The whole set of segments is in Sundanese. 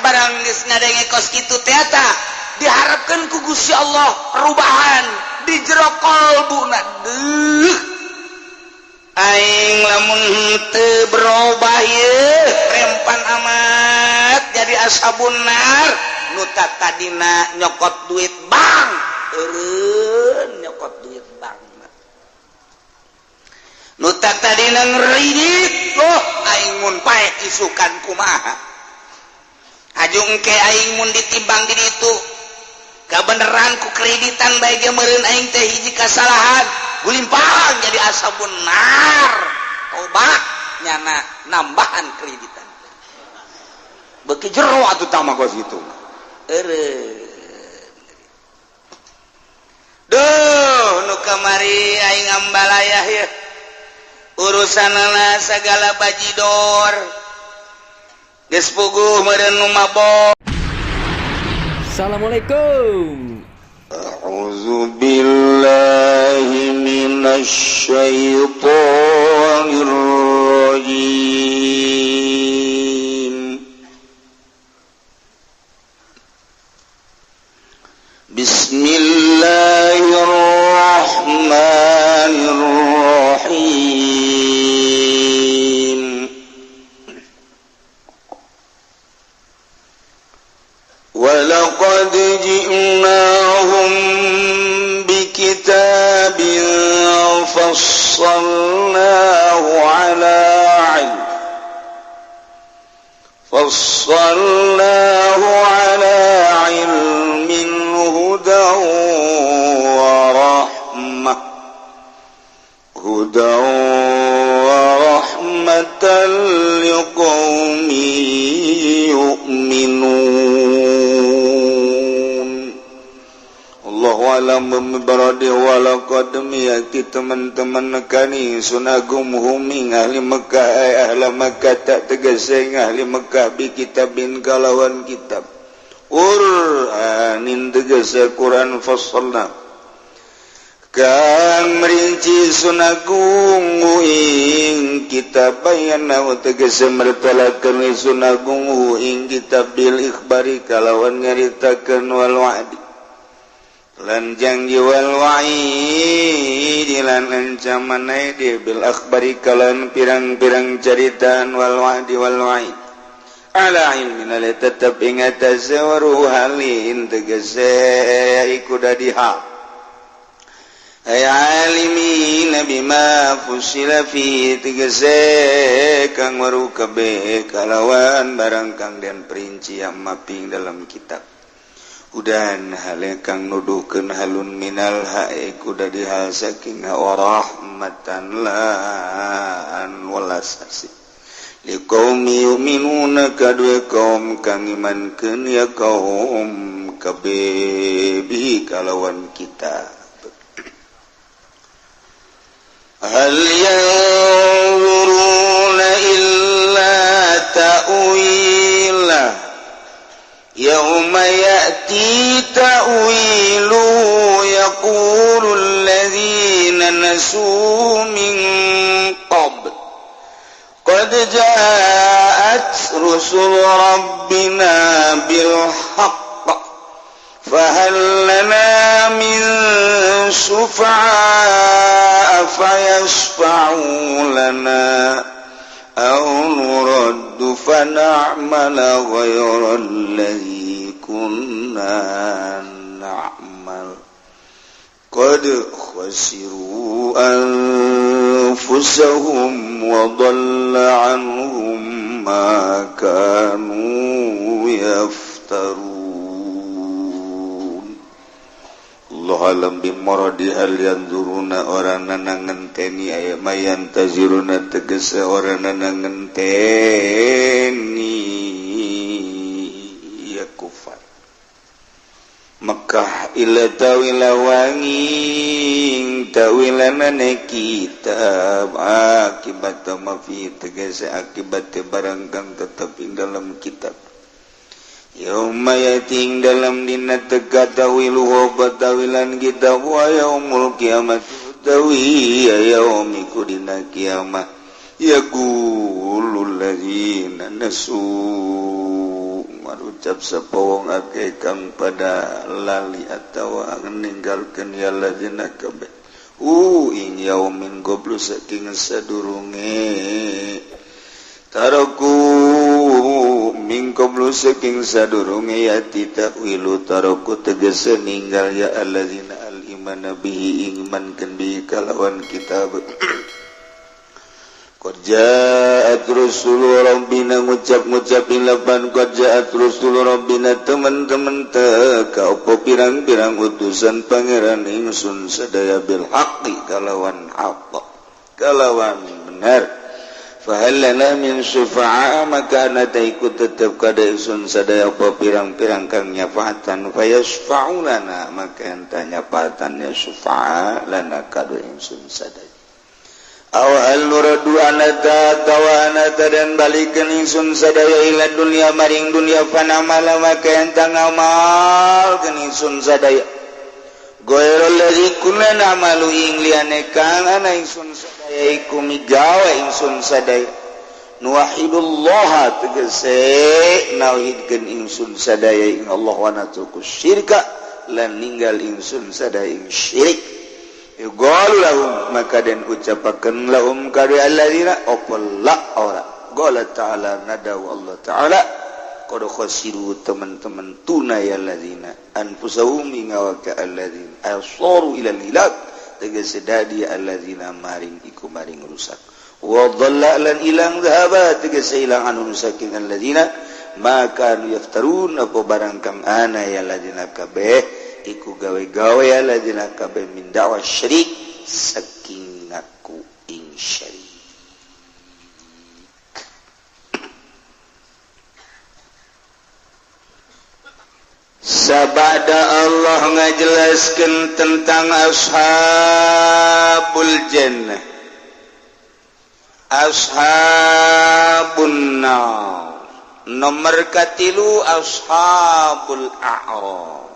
barang geus ngadenge kos kitu teh eta diharapkeun ku Gusti Allah perubahan di jero qalbuna. Aing lamun teu berubah ye rempan amat jadi ashabun nar nu tadina nyokot duit bank eureun nyokot duit bank nu tadina ngridit loh aing mun pae isukan kumaha hajung ke aing mun ditimbang di ditu kabeneran ku kreditan bae ge meureun aing teh hiji kasalahan gulimpang jadi ashabun nar tobat nyana nambahan kreditan beuki jero atuh tama kos kitu eureun duh nu kamari aing ambalayah ya urusanana sagala bajidor geus puguh meureun nu mabok. Assalamualaikum. A'udzu billahi minasy syaithanir rajim. Bismillahirrahmanirrahim. Walaqad ji'nahum bikitabin fassalnahu ala ilmin hudan wa rahmatan liqaumin yu'minun. Allahu a'lam bibaradi walaqad miyaki teman-teman nekani sunagum huming ahli Mekah ahli Mekah tak tegese ahli Mekah bi kitabin kalawan kitab Qur'anin tegese Quran fassalna kang merinci sunagum ing kitab bayana tegese mertalakeun sunagum ing kitab bil ikhbari kalawan nyaritakeun wal wa'di lan janji wal wa'id lan ancaman di bil akhbari kalan pirang-pirang caritaan wal wa'di wal wa'id ala ilmin la tetap ingat azwaru halin tegese iku dadiha ay alimin bima fusila fi tegese kang waru kabeh kalawan barang kang den perinci maping dalam kitab udan hale kang nuduhkeun halun minal hae kuda dihal saking warahmatan lan walasasi liqaumi yu'minuna kadue kaum kang imankeun ya kaum kabeh bi kalawan kita hal yanzuruna illa ta'wilah يوم يأتي تأويله يقول الذين نسوا من قبل قد جاءت رسل ربنا بالحق فهل لنا من شفعاء فيشفعوا لنا أو نرد فنعمل غير الذي كنا نعمل قد خسروا أنفسهم وضل عنهم ما كانوا يفترون. Allah alam bimorodi hal yanzuruna orang nanangenteni aya mayan taziruna tegese orang nanangenteni ya kufar Mekah ila tawila wanging tawilanane kitab akibat mafi tegese akibat barang kang tetap ing dalam kitab yauma yating dalam dina tega tawilu batawilan kita wa yaumul kiamat tawi yaumiku dina kiamat yaqulul ladzina nasu ucap sepowong ake kang pada lali atau meninggalkan ya ladina kabeh in yaumin goblok saking sadurunge taraku min goblok saking sadurunge ya titawilu taraku tegese ninggal ya alladzina al-iman bihi iman kan bi kalawan kitab Qad Rasulullah Rabbina ngucap-ngucapin lapan Qad Rasulullah Rabbina teman-teman teka opo pirang-pirang utusan pangeran ingsun sadaya bil haqqi kalawan haqq kalawan benar fahallana min syufa'a maka nata ikut tetap kada ingsun sadaya opo pirang-pirang kang nyafatan fayasfa'ulana maka enta nyafatan ya syufa'a lana kada ingsun sadaya awal nuradu anata tawanata dan balikan ingsun sadaya ila dunia maring dunia fana mala maka entang amal kan ingsun sadaya goyrol ladzi kunna namalu ing liane kang ana ingsun sadaya iku migawe ingsun sadaya nuwahidullah tegese nauhidkeun ingsun sadaya ing Allah wa natuku syirka lan ninggal ingsun sadaya ing syirik yuqalu lahum maka den ucapakeun lahum kari alladzina opalla ora qala ta'ala nadaw Allah ta'ala qad khasiru teman-teman tunai alladzina anfusahum ingawaka alladzina asaru ila lilad tegese dadi alladzina maring iku maring rusak wa dhalla lan ilang dhaba tegese ilang anu saking alladzina maka yaftarun apa barang kang ana ya alladzina kabeh iku gawe-gawe alladzina kabeh min da'wa syirik saking ngaku ing syirik sabada Allah ngajelaskeun tentang ashabul jannah ashabun nar nomor katilu ashabul a'raf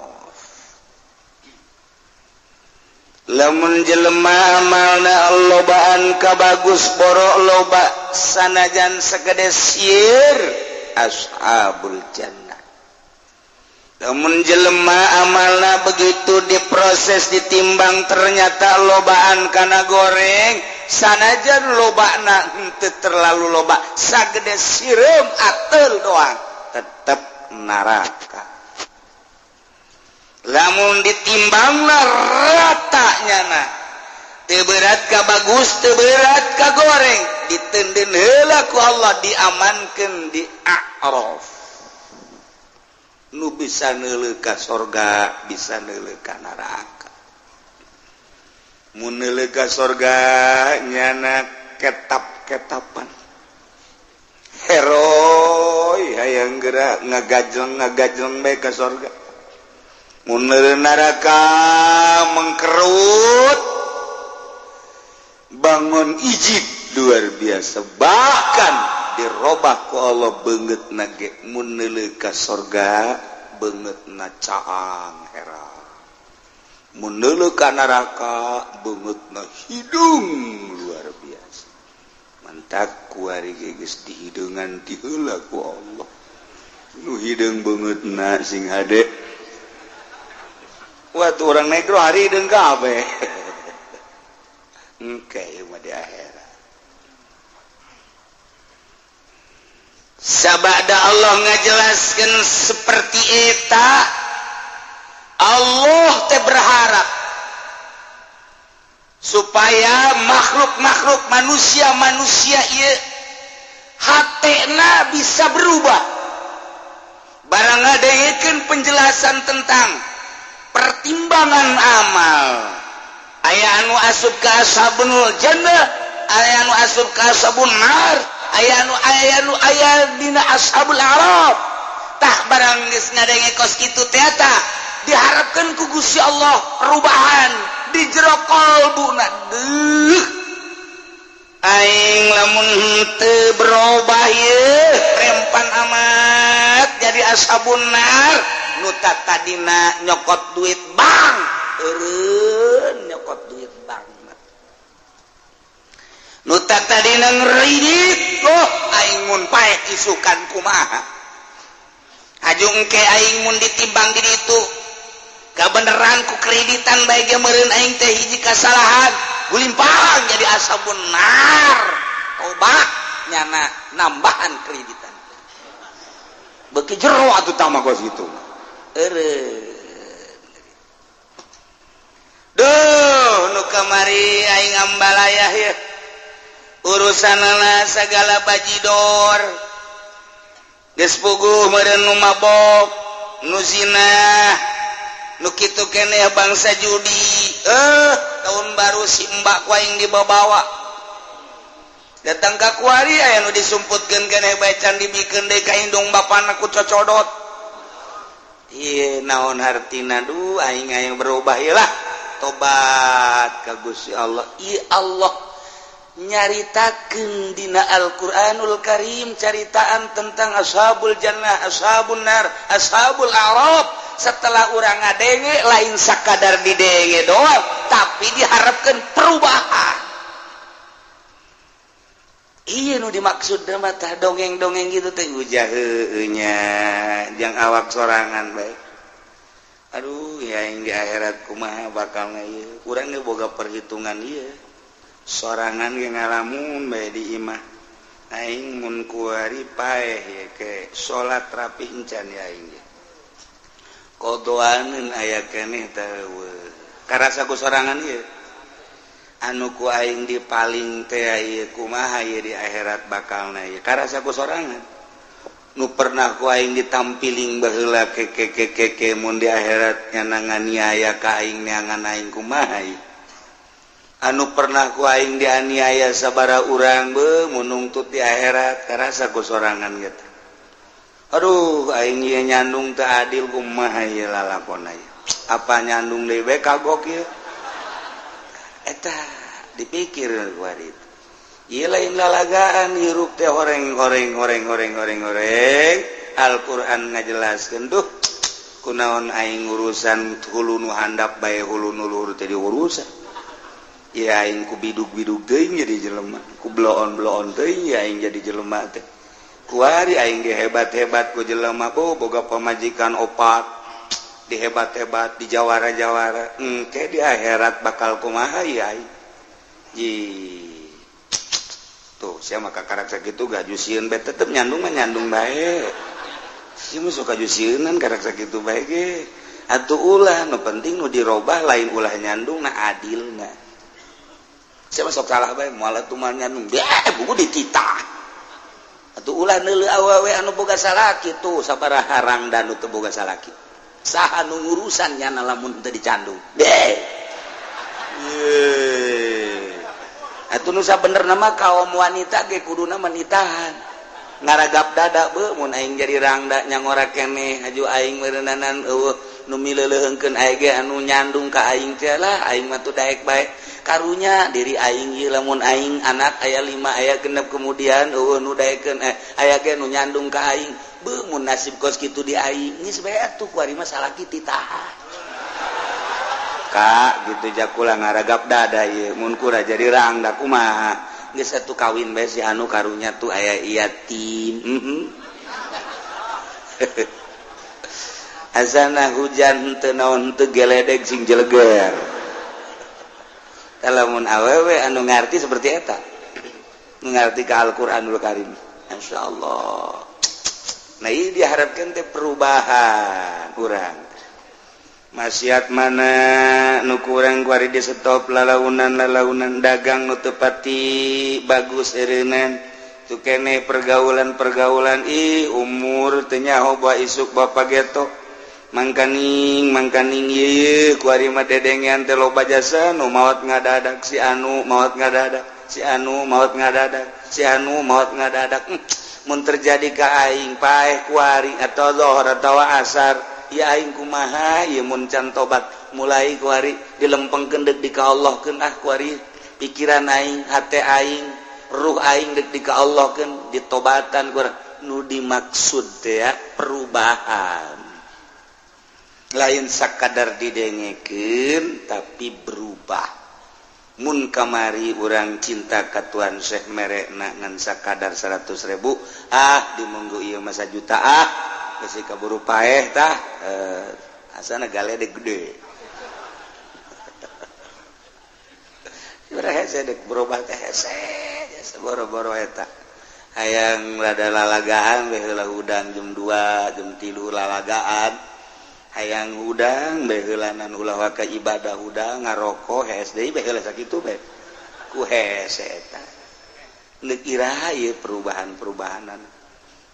lamun jelema amalna lobaan ka bagus borok loba sanajan sagede sieun ashabul jannah lamun jelema amalna begitu diproses ditimbang ternyata lobaan kana goreng sanajan lobana henteu terlalu loba sagede sireum ateul doang tetep neraka lamun ditimbangna ratanya na teu berat ka bagus teu berat ka goreng diteundeun heula ku Allah diamankeun di a'raf nu bisa neuleuh ka sorga bisa neuleuh ka neraka mun neuleuh ka sorga nyana ketap-ketapan heroi hayang geura ngagajleng bae ka sorga mun neraka mengkerut bangun ijib luar biasa bahkan dirobah ku Allah beungeut nage mun neuleuh ka sorga beungeutna caang hera mun neuleuh ka neraka beungeutna hidung luar biasa mantak ku ari geus dihidungan ti heula ku Allah nu hideung beungeutna sing hade waktu orang negro hari dan kabe, engke mah di akhirat. Sabada Allah ngajelaskeun seperti eta, Allah teh berharap supaya makhluk-makhluk manusia ieu hatena bisa berubah. Barang ngadengekeun penjelasan tentang pertimbangan amal aya anu asup ka ashabul jannah aya anu asup ka ashabun nar aya dina ashabul a'raf tah barang geus ngadengekos kitu teh eta diharapkeun ku Gusti Allah perubahan di jero qalbuna deuh aing lamun teu berubah ieu rempan amat jadi ashabun nar nuta tadina nyokot duit bang eureun nyokot duit bang nuta tadina ngeridik aing mun paek isukan kumaha hajung ke aingmun ditimbang di itu kebenaranku kreditan baik meureun aing teh hiji kasalahan gulimpang jadi ashabun nar obat nyana nambahan kreditan beuki jero atuh tama gos gitu duh nu kamari aing ambalayah ya urusanana sagala bajidor geus puguh meureun nu mabok nu zina nu kitu keneh bangsa judi tahun baru si mbak ku aing dibawa datang ka kuari aya nu disumputkeun keneh bae can dibikeun deui ka indung bapana ku cocodot ieu naon hartina duh aing berubah ieu lah tobat ka Gusti Allah ieu Allah nyaritakeun dina Al-Qur'anul Karim caritaan tentang ashabul jannah ashabun nar ashabul a'raf setelah urang ngadenge lain sakadar didenge doang tapi diharapkan perubahan iya nu dimaksud mah tah dongeng-dongeng gitu teh ujah nya jang awak sorangan bae aduh ya yang di akhirat kumaha bakalna ieu urang ge boga perhitungan ieu sorangan ge ngalamun bae di imah aing mun kuari paeh ye ke salat rapi encan ya aing ge kodoaneun aya keneh teu karasa ku sorangan ieu anu ku aing dipaling teh ieu kumaha ieu di akhirat bakalna ieu karasa ku sorangan nu pernah ku aing ditampiling baheula ke mun di akhirat nya nganiaya ka aing neangan aing kumaha ieu anu pernah ku aing dianiaya sabara urang beuh mun nungtut di akhirat karasa ku sorangan gitu aduh aing ieu nyandung teu adil kumaha ieu lalakonna ieu apa nyandung deui we kagok ieu eta dipikir ku ari ieu lain lalagaan hirup teh horeng Al-Qur'an ngajelaskeun duh kunaon aing urusan hulu nu handap bae hulu nu luhur teh diurusan ieu aing ku bidug-bidug teuing jadi jelema ku bloon-bloon teuing aing jadi jelema teh kuari aing dihebat-hebat ku jelema boga pamajikan opat dihebat-hebat di jawara-jawara engke di akhirat bakal kumaha ya aing tuh sia maka karakter kitu gajusieun bae tetep nyandung mah nyandung bae sia mah suka jusieunnan karakter kitu bae ge atuh ulah nu penting nu dirobah lain ulah nyandung na adilna sia mah sok salah bae moal atuh mah nyandung buku dititah atuh ulah neuleuh awewe anu boga salaki tuh sabaraha rangdan nu teu boga salaki saha nu urusan nya lamun teu dicandung atuh nu sabenerna mah kaum wanita ge kuduna menitahan ngaragap dada beuh mun aing jadi rangda nya ngora keneh aju aing meureunanan eueuh nu mileuleungkeun aya ge anu nyandung ka aing teh lah aing mah teu daek bae karunya diri aing ieu lamun aing anak aya 5 aya 6 kemudian nu daekeun aya ge nu nyandung ka aing beuh mun nasib kos kitu di aing geus bae atuh kuari mah salaki titahan ka gitu jakula ngaragap dada ieu mun kura jadi rangda kumaha geus atuh kawin bae si anu karunya tuh aya yatim asana hujan teu naon teu geledeg sing jeleger lamun awewe anu ngarti seperti eta ngarti ka Al-Qur'anul Karim insyaallah nah ieu diharapkeun teh perubahan urang maksiat mana nu kurang kuari di stop lalaunan dagang nu teu pati bagus eureunnan tu keneh pergaulan umur teu nyaho bae isuk bapa geto mangkaning ieu kuari mah dedengean teh loba jasa nu maot ngadadak si anu maot ngadadak mun terjadi ka aing paeh kuari atau zuhur atau asar ya aing kumaha ieu mun can tobat mulai kuari dilempengkeun deuk di ka Allah keun kuari pikiran aing hate aing ruh aing deuk di ka Allah keun ditobatan kuari nu dimaksud teh ya perubahan lain sakadar didengekeun tapi berubah mun kamari urang cinta ka Tuhan Syekh merekna ngan sakadar 100.000 dimonggo ieu mah 1 juta geus kaburu paeh tah asana galedeg gede hese dek berubah teh hese boro-boro eta hayang rada lalagaan we heula udang jam 2 jam 3 lalagaan hayang udang we heulanan ulah waka ibadah udang ngaroko hese deui we heula sakitu we ku hese eta neuk iraha ieu perubahan-perubahanan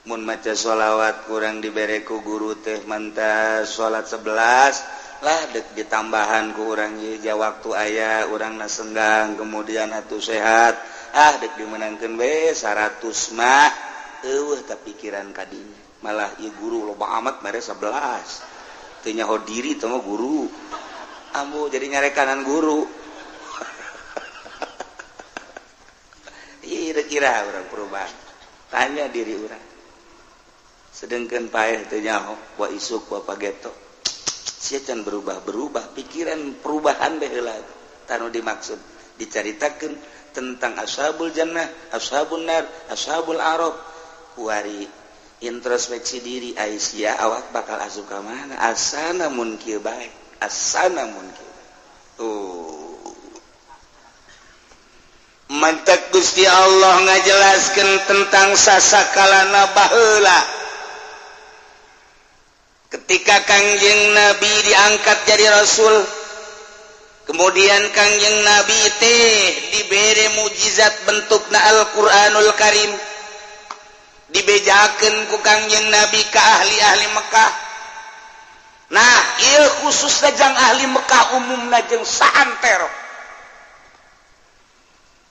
mun maca sholawat kurang dibere ku guru teh manta salat 11 lah dek ditambahan ku urang ieu waktu aya urang na senggang kemudian atuh sehat dek dimenangkeun we 100 mah eueuh teh pikiran kadinya malah ieu guru loba amat mere 11 teu nyaho diri teh mah guru ambu jadi nyarekanan guru ieu kira urang perubahan tanya diri urang sedengkeun paeh teu nyaho wa isuk wa pageto sia can berubah pikiran perubahan baheula tanu dimaksud dicaritakeun tentang ashabul jannah ashabun nar ashabul araf kuari introspeksi diri Aisyah awak bakal asup ka mana asana mun kieu bae asana mun kieu mantak Gusti Allah ngajelaskeun tentang sasakalana baheula ketika Kangjeng Nabi diangkat jadi Rasul kemudian Kangjeng Nabi teh diberi mujizat bentukna Al-Quranul Karim dibejakeun ku Kangjeng Nabi ka ahli-ahli Mekah nah ieu khusus jang ahli Mekah umumna jeung saantero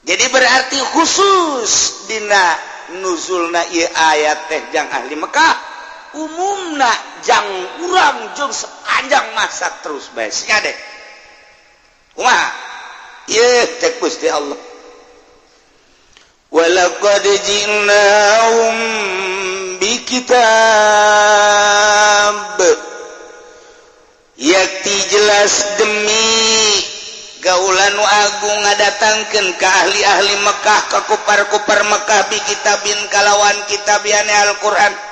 jadi berarti khusus dina nuzulna ieu ayat teh jang ahli Mekah umumna jang urang jeung sepanjang masa terus bae sia deh kumaha ieu cek Gusti Allah walaqad ji'nahum bikitab yakti jelas demi gaulan nu agung ngadatangkeun ka ahli-ahli Mekah ka kupar-kupar Mekah bi kitabin kalawan kitabiane Al-Qur'an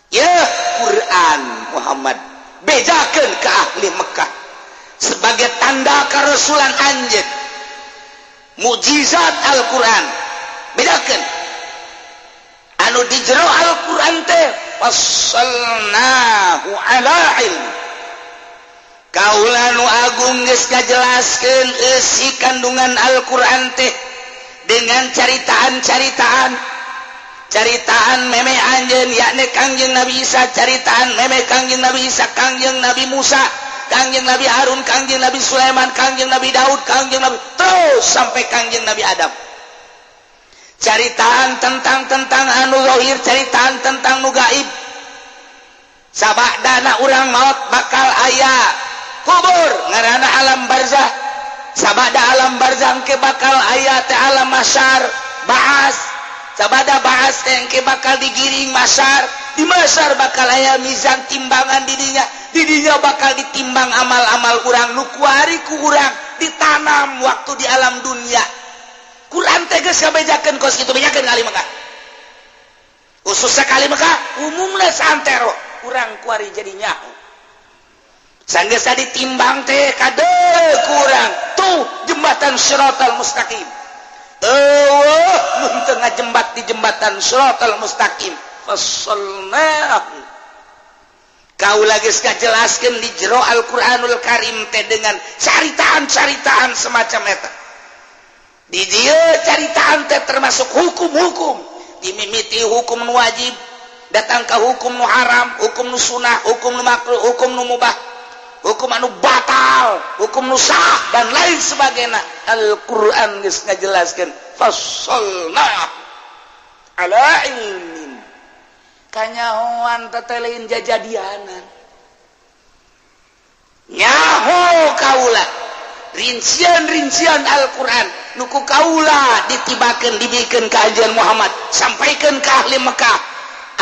ya Quran Muhammad bejakeun ke ahli Mekah sebagai tanda karasulan anjeun mukjizat Al-Quran bedakeun anu di jero Al-Quran teh fassalnahu ala ilm kaula nu agung geus ngajelaskeun isi kandungan Al-Quran teh dengan caritaan meme anjeun yakni Kangjeng Nabi Isa caritaan meme Kangjeng Nabi Isa Kangjeng Nabi Musa Kangjeng Nabi Harun Kangjeng Nabi Sulaiman Kangjeng Nabi Daud Kangjeng Nabi terus sampai Kangjeng Nabi Adam caritaan tentang anu zahir caritaan tentang nu gaib sabadana urang maut bakal aya kubur ngaranna alam barzah sabada alam barzah ke bakal aya teh alam mahsyar ba'as sabada bahas engke bakal digiring masar di masar bakal aya mizan timbangan didinya bakal ditimbang amal-amal urang nu kuari ku urang ditanam waktu di alam dunia Quran teh geus kabejakeun kos kitu bejakeun kali Mekah khusus sekali Mekah umumna santero urang kuari jadi nyaho sanggeus ditimbang teh kadeu ku urang tuh jembatan Shiratal Mustaqim mun tengah jembat di jembatan Shiratal Mustaqim fassalnahu kaula geus kajelaskeun di jero Al-Qur'anul Karim teh dengan caritaan-caritaan semacam eta di dieu caritaan teh termasuk hukum-hukum dimimiti hukum nu wajib datang ka hukum nu haram hukum nu sunah hukum nu makruh hukum nu mubah hukum anu batal hukum nu sah dan lain sebagainya Al-Quran geus ngajelaskeun fassalna ala ilmin kanyahoan teteleun jajadianan nyaho kaula rincian Al-Quran nuku kaula ditibakeun dibikeun ka ajeun Muhammad sampaikeun ka ahli Mekah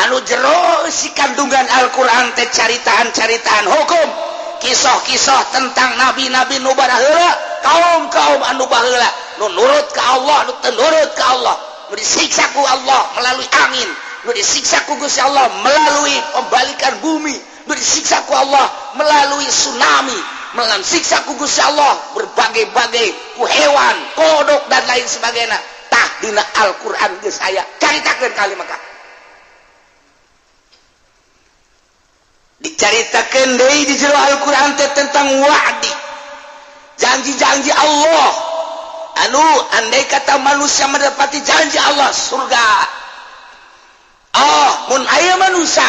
anu jero si kandungan Al-Quran teh caritaan-caritaan hukum kisah-kisah tentang nabi-nabi nu baraheula kaum anu baheula nu nurut ka Allah nu teu nurut ka Allah nu disiksa ku Allah melalui angin disiksa ku Gusti Allah melalui pembalikan bumi, disiksa ku Allah melalui tsunami, melalui siksa ku Gusti Allah berbagai-bagai ku hewan, kodok dan lain sebagainya. Tah dina Al-Qur'an geus aya. Caritakeun kalimat ka. Dicaritakeun deui di jero Al-Qur'an teh tentang wa'di. Janji-janji Allah. Anu andai kata manusia mendapati janji Allah surga. Oh, mun aya manusia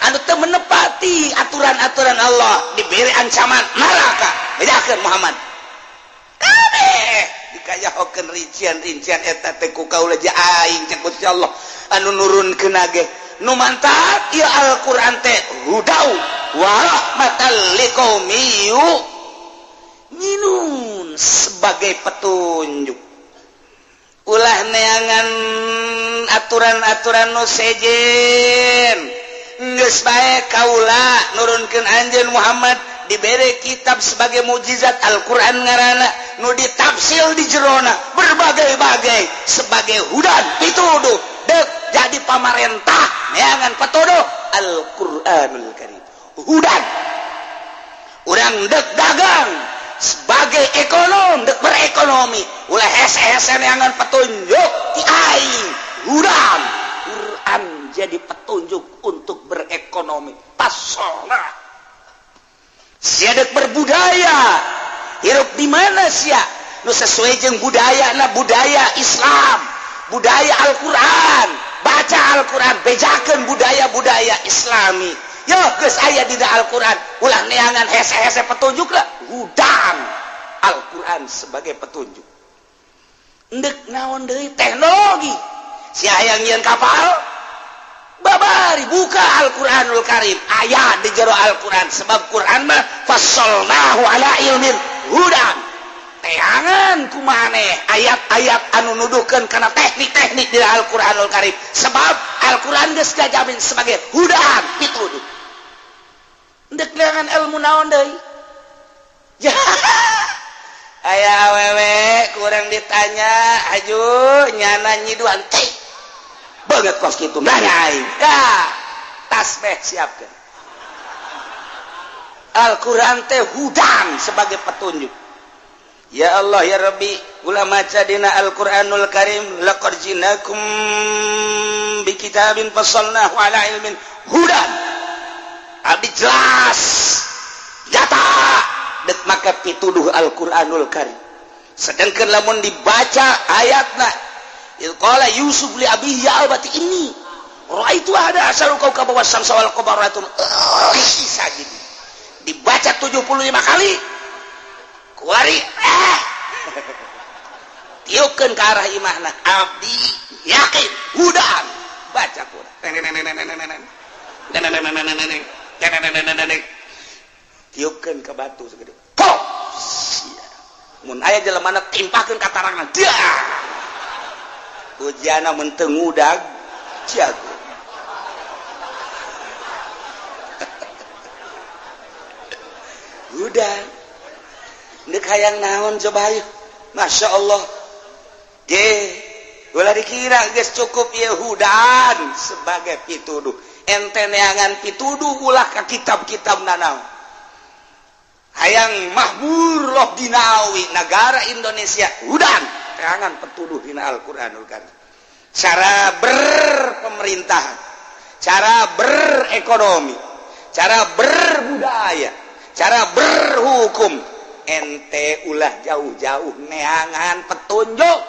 anu teu menepati aturan-aturan Allah diberi ancaman neraka. Bedakeun Muhammad. Kabeh dikayahokeun rincian-rincian eta teh ku kaula je aing cek Gusti Allah anu nurunkeun ge. Nu mantap ieu Al-Qur'an teh hudau wa rahmatal liqaumi yu'minun sebagai petunjuk. Ulah neangan aturan-aturan nu sejen. Geus bae kaula nurunkeun anjeun Muhammad dibere kitab sebagai mukjizat Al-Qur'an ngaranna nu ditafsir di jerona berbagai-bagai sebagai hudan pituduh dek jadi pamarentah neangan petuduh Al-Qur'anul Karim hudan urang dek dagang sebagai ekonom dek berekonomi ulah hese-hese neangan petunjuk ti aing hudan Quran jadi petunjuk untuk berekonomi pasona siadek berbudaya hirup di mana sia nu sesuai jeung budaya na budaya Islam budaya Al-Qur'an baca Al-Qur'an bejakeun budaya-budaya Islami yo geus aya di Al-Qur'an ulah neangan hese-hese petunjuk lah hudan Al-Qur'an sebagai petunjuk endek naon deui teknologi si hayang nyieun kapal babari buka Al-Qur'anul Karim ayat di jero Al-Qur'an sebab Qur'an mah fassalnahu ala ilmin hudan teangan kumaneh ayat-ayat anu nuduhkeun kana teknik-teknik di Al-Qur'anul Karim sebab Al-Qur'an geus dijamin sebagai hudan pituduh endek leangan ilmu naon deui ya aya awewe kurang ditanya aju nyana nyiduan teh banget kos kitu nanya aing ka tasbih siapkeun Al-Qur'an teh hudan sebagai petunjuk. Ya Allah ya Rabbi ulah maca dina Al-Qur'anul Karim laqad jinakum bi kitabin fassalnahu ala ilmin hudan abdi jelas nyata dek maka pituduh Al-Qur'anul Karim sedangkan lamun dibaca ayatna qala Yusuf li abihi ya abati inni raaitu ada asalu kau kabawas samsa wal qabaratun sajid dibaca 75 kali kuari tiupkeun ke arah imahna abdi yakin hudan baca Quran tiupkeun ke batu segede pop mun aya jelemana timpakeun ka tarangna dah ujiana mun teu ngudag jago hudan nek hayang naon coba ayo Masya Allah ulah dikira geus cukup ieu hudan sebagai pituduh ente neangan pituduh ulah ka kitab-kitab nanaon hayang mahmur loh dinawi negara Indonesia hudan teangan petuduh dina Al-Qur'anul Karim cara berpemerintahan cara berekonomi cara berbudaya cara berhukum ente ulah jauh-jauh neangan petunjuk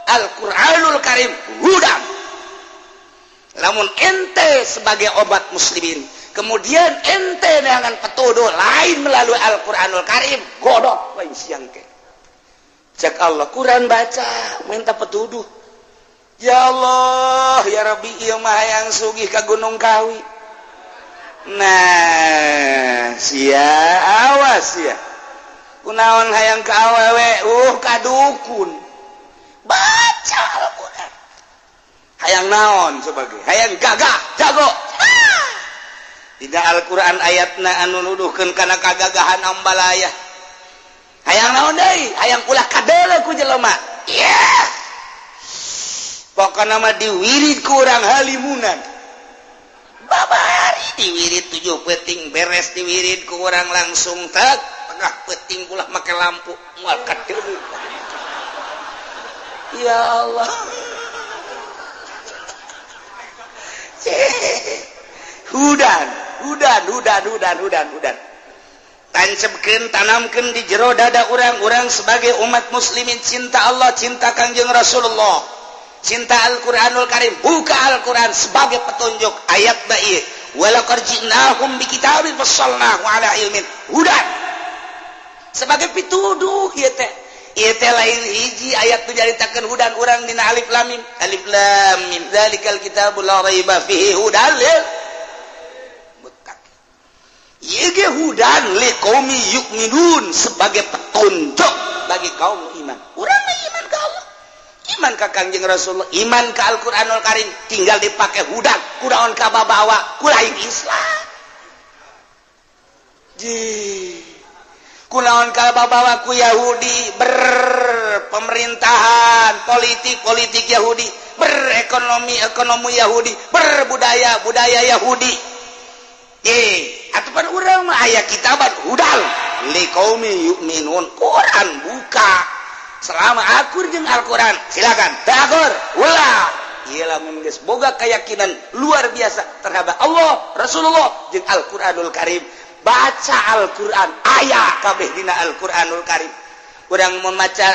Al-Qur'anul Karim hudan lamun ente sebagai obat muslimin kemudian ente neangan petuduh lain melalui Al-Qur'anul Karim godok lain siang ke cek Allah Quran baca minta petuduh ya Allah ya Rabbi ieu mah hayang sugih ka Gunung Kawi nah sia awas ya kunaon hayang ka awewe ka dukun baca Al-Qur'an hayang naon sebagai hayang gagah jago tidak Al-Qur'an ayatna anu nuduhkeun kana kagagahan ambalaya hayang naon deui hayang ulah kadeuleu ku jelema pokona mah diwirid ku urang halimunan sababari diwirid 7 peting beres diwirid ku urang langsung tak tengah peting ulah make lampu moal kadeuleu ya Allah hudan tancapkeun tanamkeun di jero dada urang-urang sebagai umat muslimin cinta Allah cinta Kangjeng Rasulullah cinta Al-Quranul Karim buka Al-Quran sebagai petunjuk ayat baik walaqad ji'nahum bikitabin fassalnahu ala ilmin hudan sebagai pituduh ieu teh lain hiji ayat tu jaritakeun hudan urang dina alif lam mim zalikal kitabul la raiba fihi hudan lil muttaqin ieu ge hudan liqaumi yu'minun sebagai petunjuk bagi kaum iman urang iman ka Allah iman ka Kangjeng Rasulullah iman ka Al-Quranul Karim tinggal dipake hudan kunaon ka babawa ku lain Islam kunaon ka babawa ku Yahudi berpemerintahan politik Yahudi berekonomi Yahudi berbudaya Yahudi atupan urang mah aya kitaban hudal liqaumi yu'minun Quran buka selama akur jeung Al-Quran silakan akur ulah ieu lamun geus boga keyakinan luar biasa terhadap Allah Rasulullah jeung Al-Quranul Karim baca Al-Quran aya kabeh dina Al-Quranul Karim urang mun maca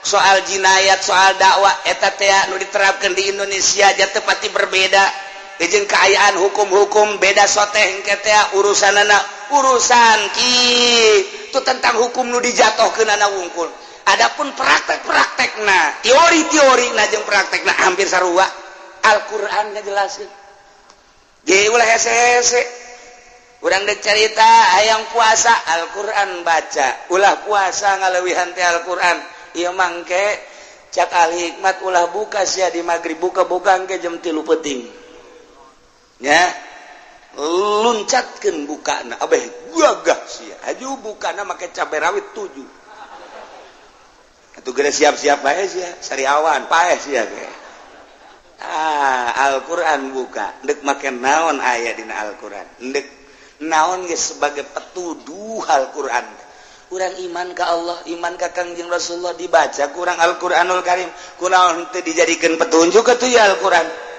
soal jinayat soal dakwah eta teh nu diterapkeun di Indonesia aja teu pati berbeda jeung kaayaan hukum-hukum beda soteh engke teh urusanana urusan kitu tentang hukum nu dijatohkeunana wungkul adapun praktek-praktekna teori-teorina jeung praktekna hampir sarua Al-Quran ngajelaskeun ge ulah hese-hese urang deuk carita hayang puasa Al-Quran baca ulah puasa ngaleuwihan teh Al-Quran ieu mangke cak Al Hikmat ulah buka sia di magrib buka-buka engke jam 3 peuting nya luncatkeun bukana abeh gagah sia aju bukana make cabe rawit 7 atuh geus siap-siap bae sia sariawan paeh sia ge Al-Quran buka deuk make naon aya dina Al-Quran deuk naon geus sebagai petuduh Al-Quran urang iman ka Allah iman ka Kangjeng Rasulullah dibaca kurang Al-Quranul Karim kunaon teu dijadikeun petunjuk atuh ya Al-Quran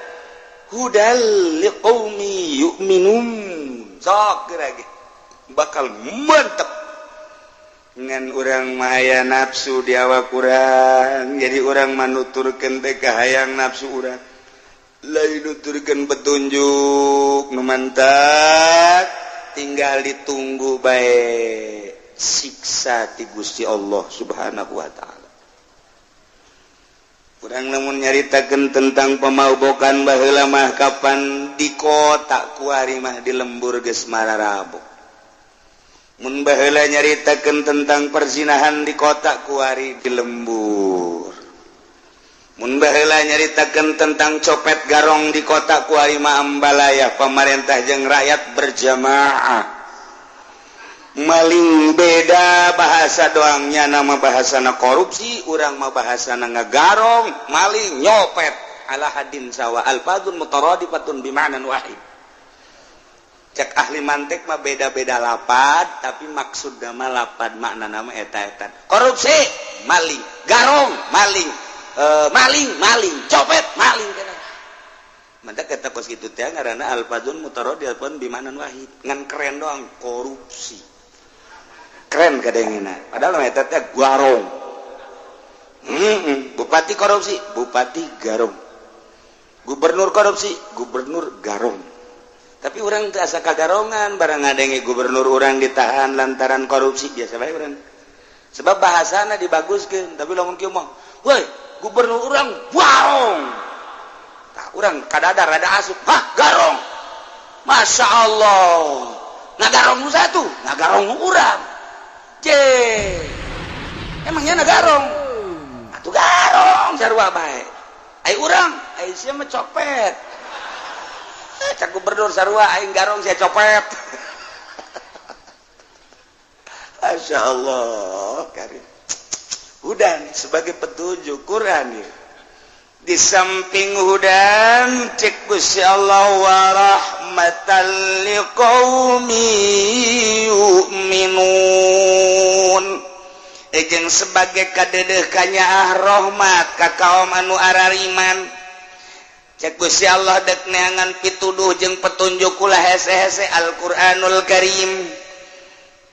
hudal liqaumi yu'minun sok lagi bakal mantep ngan urang maya nafsu di awak urang jadi urang manuturkeun teh kahayang nafsu urang lain nuturkeun petunjuk nu mantap tinggal ditunggu bae siksa ti Gusti Allah Subhanahu wa taala urang lamun nyaritakeun tentang pamaubokan baheula mah kapan di kota kuari mah di lembur geus mararabok mun baheula nyaritakeun tentang perzinahan di kota kuari di lembur mun baheula nyaritakeun tentang copet garong di kota kuari mah ambalaya pamarentah jeung rakyat berjamaah maling beda bahasa doangnya nama bahasana korupsi urang mah bahasana ngagarong maling nyopet ala hadin sawa alfadzun mutaradifatun bima'nan wahid cek ahli mantek mah beda-beda lapad tapi maksudna mah lapad maknana mah eta-etan korupsi maling garong maling maling copet maling kana mantap kata kos kitu teh ngaranna alfadzun mutaradifatun bima'nan wahid ngan keren doang korupsi keren kadengina padahal eta teh garong bupati korupsi bupati garong gubernur korupsi gubernur garong tapi urang teu asa kagarongan barang ngadenge gubernur urang ditahan lantaran korupsi biasa bae urang sebab bahasana dibaguskeun tapi lamun kieu mah woi gubernur urang garong tah urang kadadar rada asup hah garong masya Allah ngagarong nu satu ngagarong urang emangnya nagarong atuh garong sarua bae ai urang ai sia mah copet cak gubernur sarua aing garong sia copet Masya Allah karim hudan sebagai petunjuk Quran ya di samping hudan cek Gusti Allah warahmatan liqaumi yu'minun jeung sebagai kadedehkannya rahmat ka kaum anu arariman cek Gusti Allah dek neangan pituduh jeung petunjuk ulah hese-hese Al-Qur'anul Karim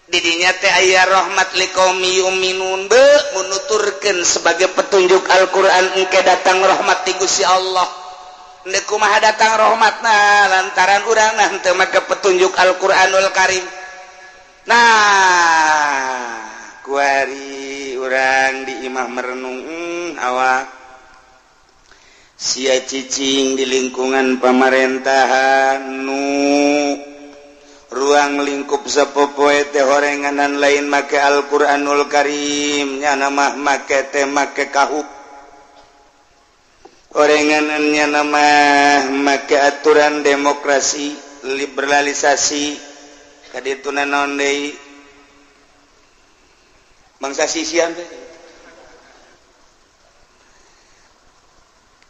didinya teh aya rahmat liqaumi yu'minun be menuturkeun sebagai petunjuk Al-Qur'an engke datang rahmat ti Gusti Allah endeu kumaha datang rahmatna lantaran urang teu make petunjuk Al-Qur'anul Karim nah kuari urang di imah merenung awak sia cicing di lingkungan pemerintahan nu ruang lingkup sapopoe teh horenganan lain make Al-Qur'anul Karim nya nama make teh make kahuk horenganannya nama make aturan demokrasi liberalisasi kadituna naon deui bangsa sisian teh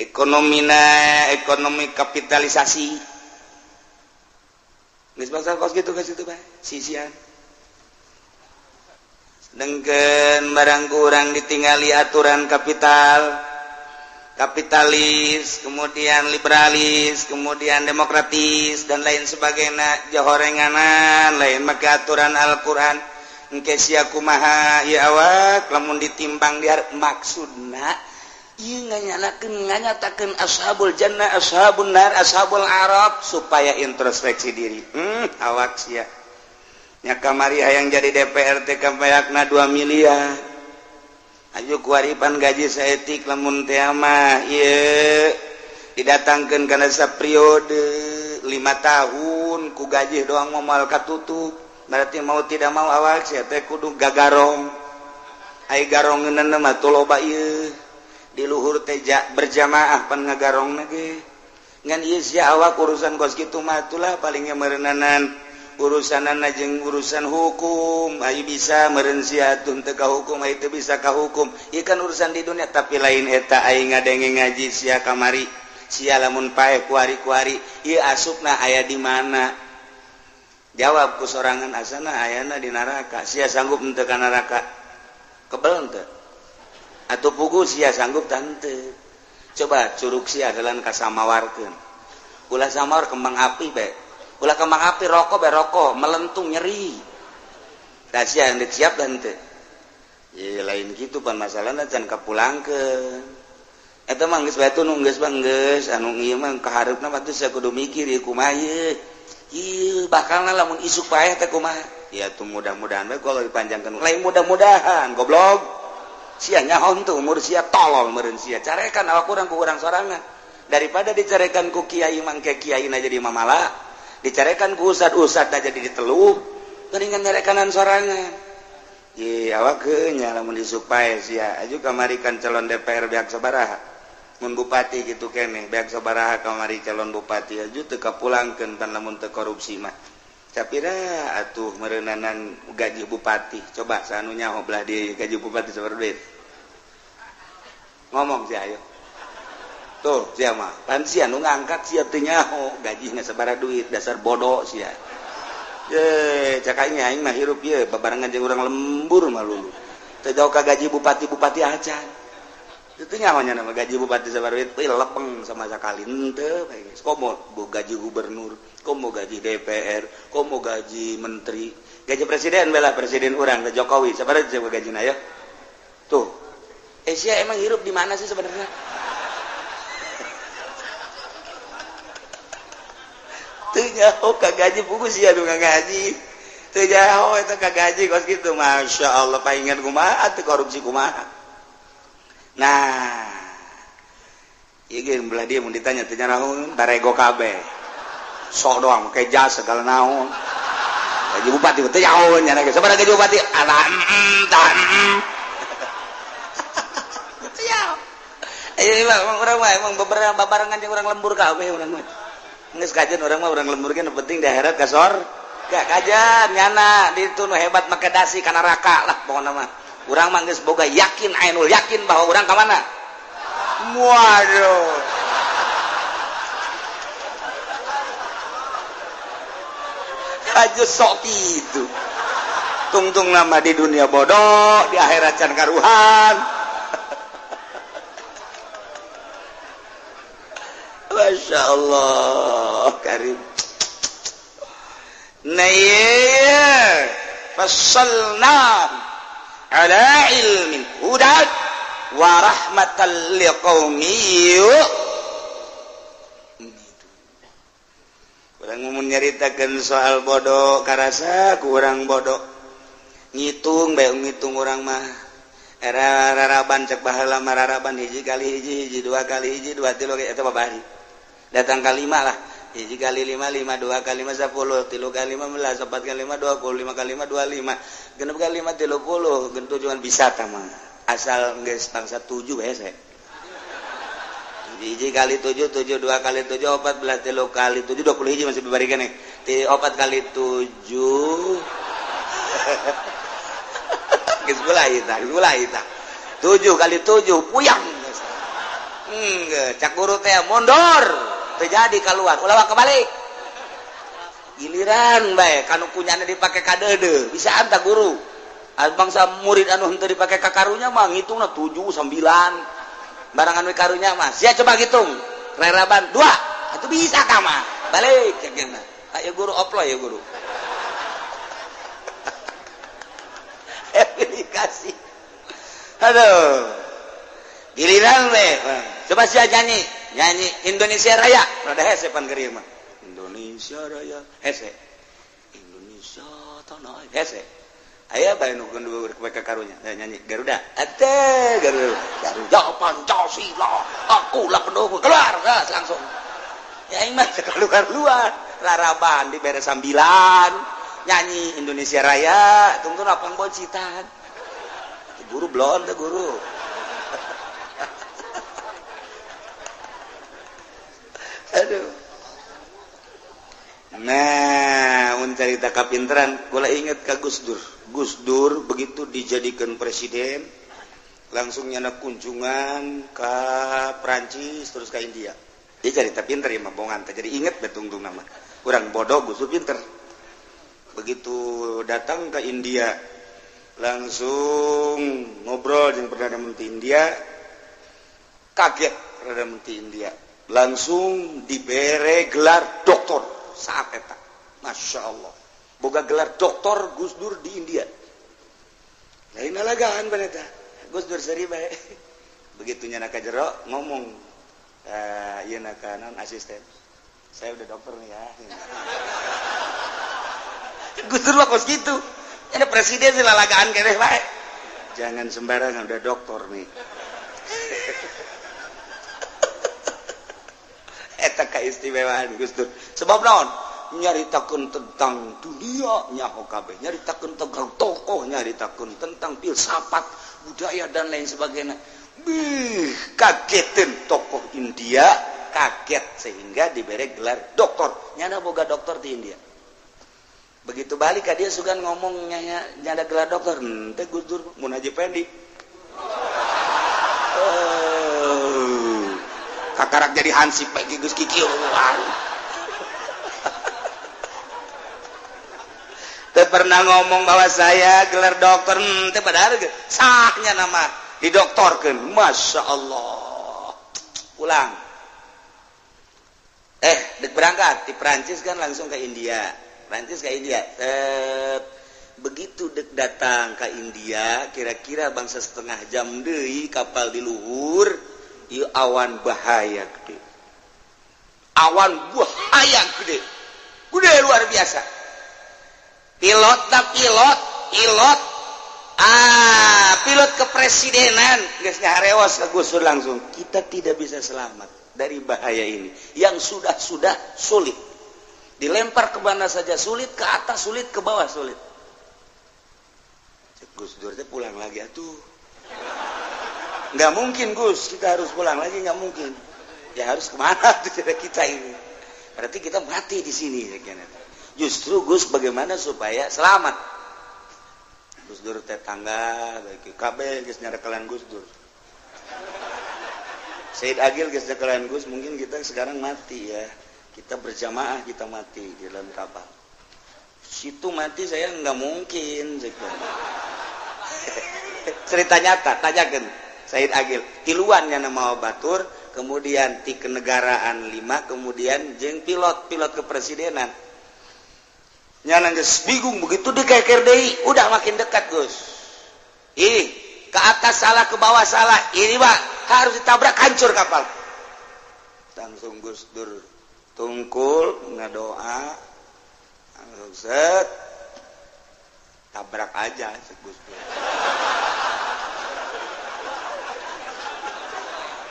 ekonomi kapitalisasi geus bangsa kos gitu geus itu Pak sisian sedengkeun barang kurang ditingali aturan kapitalis kemudian liberalis kemudian demokratis dan lain sebagainya jahorenganan lain make aturan Al-Qur'an engke sia kumaha ieu awak lamun ditimbang di maksudna ieu nganyatakeun ashabul jannah ashabun nar ashabul arab supaya introspeksi diri awak sia nya kamari hayang jadi DPR teh kabayakna 2 miliar aju kuaripan gaji saeutik lamun teh mah ieu didatangkeun kana saperiode 5 tahun ku gaji doang moal katutup berarti mau tidak mau awak sia teh kudu gagarong ai garongeunna mah teu loba ieu di luhur teh berjamaah pan ngagarongna ge ngan ieu sia awak urusan kos kitu mah atulah palingnya meureunnanan urusanana jeung urusan hukum ai bisa meureun sia tun teu ka hukum ai teu bisa ka hukum ieu kan urusan di dunia tapi lain eta ai ngadenge ngaji sia kamari sia lamun pae kuari-kuari ieu asupna aya di mana jawab ku sorangan asana ayana di neraka sia sanggup henteu ka neraka kebel henteu atau pugu sia sanggup tante coba curug sia dalan kasamawarkeun ulah samawar kembang api be ulah kembang api rokok be rokok melentung nyeri da sia yang disiap dan teu ye lain kitu pan masalahna can kapulangkeun eta mah geus bae nu geus geus anu ieu mah kaharepna mah teh sia kudu mikir ieu kumaha ieu bakalna lamun isuk paeh teh kumaha ya tuh mudah-mudahan bae kalau dipanjangkeun lain mudah-mudahan goblok sia nyaho teu umur sia tolol meureun sia carekan awak urang ku urang sorangan daripada dicarekan ku kiai mangke kiaina jadi mamala dicarekan ku ustad aja jadi ditelup geuningan nyarekanan sorangan ye awak nya lamun disupae sia aju kamarikan calon DPR beak sabaraha mun bupati kitu keneh beak sabaraha kamari calon bupati aju teu kapulangkeun pan lamun teu korupsi mah capira atuh meureunnanan gaji bupati coba sanu nyaho belah di gaji bupati sabaraha duit ngomong sia ayo tuh sia mah pan sia nu ngangkat sia teu nyaho gajina sabaraha duit dasar bodoh sia ye cak aing mah hirup ieu babarengan jeung urang lembur mah lulu teu jauh ka gaji bupati acan teu nyaho nya nama gaji bupati sabaraha duit teu lepeng sama sakali henteu bae komo gaji gubernur komo gaji DPR komo gaji menteri gaji presiden bela presiden urang Jokowi sabaraha gajina ya tuh sia emang hirup di mana sih sebenarnya teu nyaho ka gaji pugu sia nu ngaji teu nyaho eta ka gaji kos kitu masyaallah paingan kumaha teu korupsi kumaha nah ieu ge belah dia mun ditanya teu nyaho barego kabeh sok doang make jas segala naon gaji bupati teu nyaho nya ge sabaraha gaji bupati teu nyaho ayo urang mah emang beberapa babarengan jeung urang lembur kabeh urang mah geus kajen urang mah urang lembur ge nu penting di akhirat ka gak kajen nyana ditu nu hebat make dasi ka neraka lah pokona mah urang mah geus boga yakin ainul yakin bahwa urang ka mana waduh aja sok itu tungtung nama di dunia bodoh di akhirat can karuhan. Masya Allah karim naya fassalna ala ilmin hudat wa rahmatan liqaumi kurang menyeritakan soal bodoh karasa kurang bodoh ngitung bae ngitung orang mah era raraban cek baheula mah raraban hiji kali hiji dua kali hiji dua tilu eta babari datang kalima lah hiji kali 5 5 2 kali 5 10 3 kali 15 4 kali 5 20 5 kali 5 25 genep kali 5 30 gen tujuan bisa mah asal geus bangsa 7 hese hiji kali 7 7 2 kali 7 14 3 kali 7 20 hiji masih dibarikan nih 4 kali 7 geus mulai tah 7 kali 7 puyang cak guru teh mondor terjadi keluar ulah kebalik giliran bae kanu kunyana dipake kadede bisa anta guru bangsa murid anu henteu dipake ka karunya mah ngitungna 7 9 barangan we karunya mah sia coba hitung reraban 2 atuh bisa ka mah balik cekeuna ayo guru oplo ya guru aplikasi aduh giliran we coba sia nyanyi Indonesia Raya rada hese pan geureum mah Indonesia Raya hese Indonesia tanah hese aya bae nu kedua ka karunya nyanyi Garuda ate Garuda Pancasila akulah pendukung keluar gas langsung ya aing mah keluar raraban dibere sambilan nyanyi Indonesia Raya tungtun apang bocitan guru blon teh guru aduh nah mencerita kapinteran kula inget ka Gus Dur begitu dijadikan presiden langsung nyana kunjungan ke Perancis terus ke India dia cerita pinter ya mah bongan jadi inget betungtung nama kurang bodoh Gus Dur pinter begitu datang ke India langsung ngobrol dengan Perdana Menteri India kaget Perdana Menteri India langsung dibere gelar doktor saat eta Masya Allah boga gelar doktor Gus Dur di India lain alagaan baneta Gus Dur seri bae begitu nyana ka jero ngomong ieu na kanan asisten saya udah dokter nih ya Gus Dur mah kos gitu ada presiden sih lalagaan keneh bae jangan sembarangan udah dokter nih eta keistimewaan Gus Dur sebab naon nyaritakeun tentang dunia nyaho kabeh nyaritakeun tentang tokoh nyaritakeun tentang filsafat budaya dan lain sebagainya kageteun tokoh India kaget sehingga diberi gelar doktor nyana boga doktor di India begitu balik ka dia sugan ngomong nyada gelar doktor teh Gus Dur mun Haji Pendi kakarak jadi hansip bagi Gus Kikiuan teu pernah ngomong bahwa saya gelar dokter teh padahal sahnya nama didoktorkeun Masya Allah ulang dek berangkat di Perancis kan langsung ke India Perancis ke India begitu dek datang ke India kira-kira bangsa setengah jam deui kapal di luhur ieu awan bahaya gede gede luar biasa pilot pilot kepresidenan geus ngareos ka Gus Dur langsung kita tidak bisa selamat dari bahaya ini yang sudah sulit dilempar ke mana saja sulit ke atas sulit ke bawah sulit Gus Dur teh pulang lagi atuh nggak mungkin Gus kita harus pulang lagi nggak mungkin ya harus kemana tuh kita ini berarti kita mati di sini justru Gus bagaimana supaya selamat Gus Dur teh tangga bagi kabeh geus nyarekelan Gus Dur Said Agil geus keren Gus, mungkin kita sekarang mati ya. Kita berjamaah kita mati di dalam kapal. Situ mati saya nggak mungkin. Cerita nyata, tanyakan Said Agil. Tiluannya nama batur, kemudian ti kenegaraan 5, kemudian jeung pilot kepresidenan. Nyana geus bingung begitu dikeker deui, udah makin dekat Gus. Ini ke atas salah, ke bawah salah. Ini Pak harus ditabrak, hancur kapal. Langsung Gus Dur tungkul ngadoa, langsung set tabrak aja Gus Dur.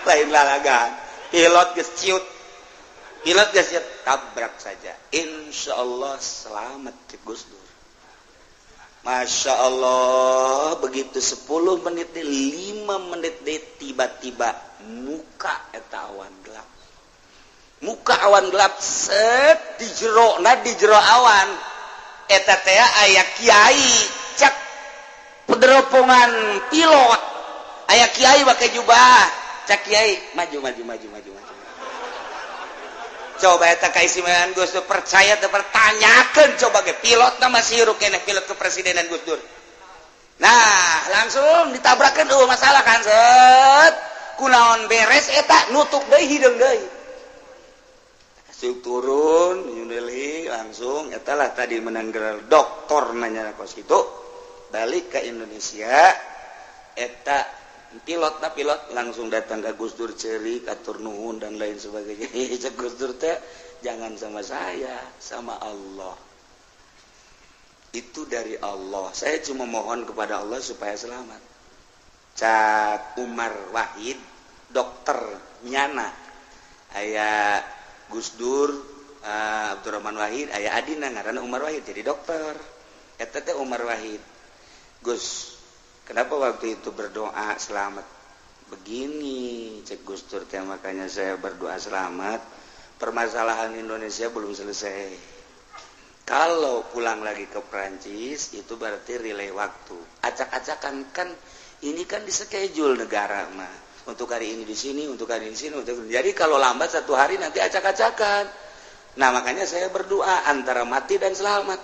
Lain lalagan, pilot geus ciut, tabrak saja. Insya Allah selamat Gus Dur. Masya Allah, begitu 10 menit, 5 menit deh tiba-tiba muka eta awan gelap. Muka awan gelap set di jero awan. Eta teh aya kiai cak pederopongan pilot. Aya kiai pakai jubah. Cak kiai maju. Coba eta kaisimean Gus Dur percaya teu pertanyakeun coba ge pilot masih hirup keneh pilot kepresidenan Gus Dur. Nah, langsung ditabrakeun masalah kan set. Kunaon beres eta nutup deui hideung deui. Kasih turun New Delhi langsung eta lah tadi menang gelar doktor nanya kos itu balik ke Indonesia eta pilot langsung datang ke Gus Dur cerik atur nuhun dan lain sebagainya. Gus Dur teh jangan sama saya, sama Allah. Itu dari Allah. Saya cuma mohon kepada Allah supaya selamat. Cak Umar Wahid, dokter nyana. Aya Gus Dur, Abdurrahman Wahid, aya adina ngaranna Umar Wahid jadi dokter. Eta teh Umar Wahid. Gus, kenapa waktu itu berdoa selamat? Begini, cek Gus Dur teh makanya saya berdoa selamat. Permasalahan Indonesia belum selesai. Kalau pulang lagi ke Prancis itu berarti relay waktu. Acak-acakan kan ini kan di schedule negara mah. Untuk hari ini di sini, untuk hari ini di sini, jadi kalau lambat 1 hari nanti acak-acakan. Nah, makanya saya berdoa antara mati dan selamat.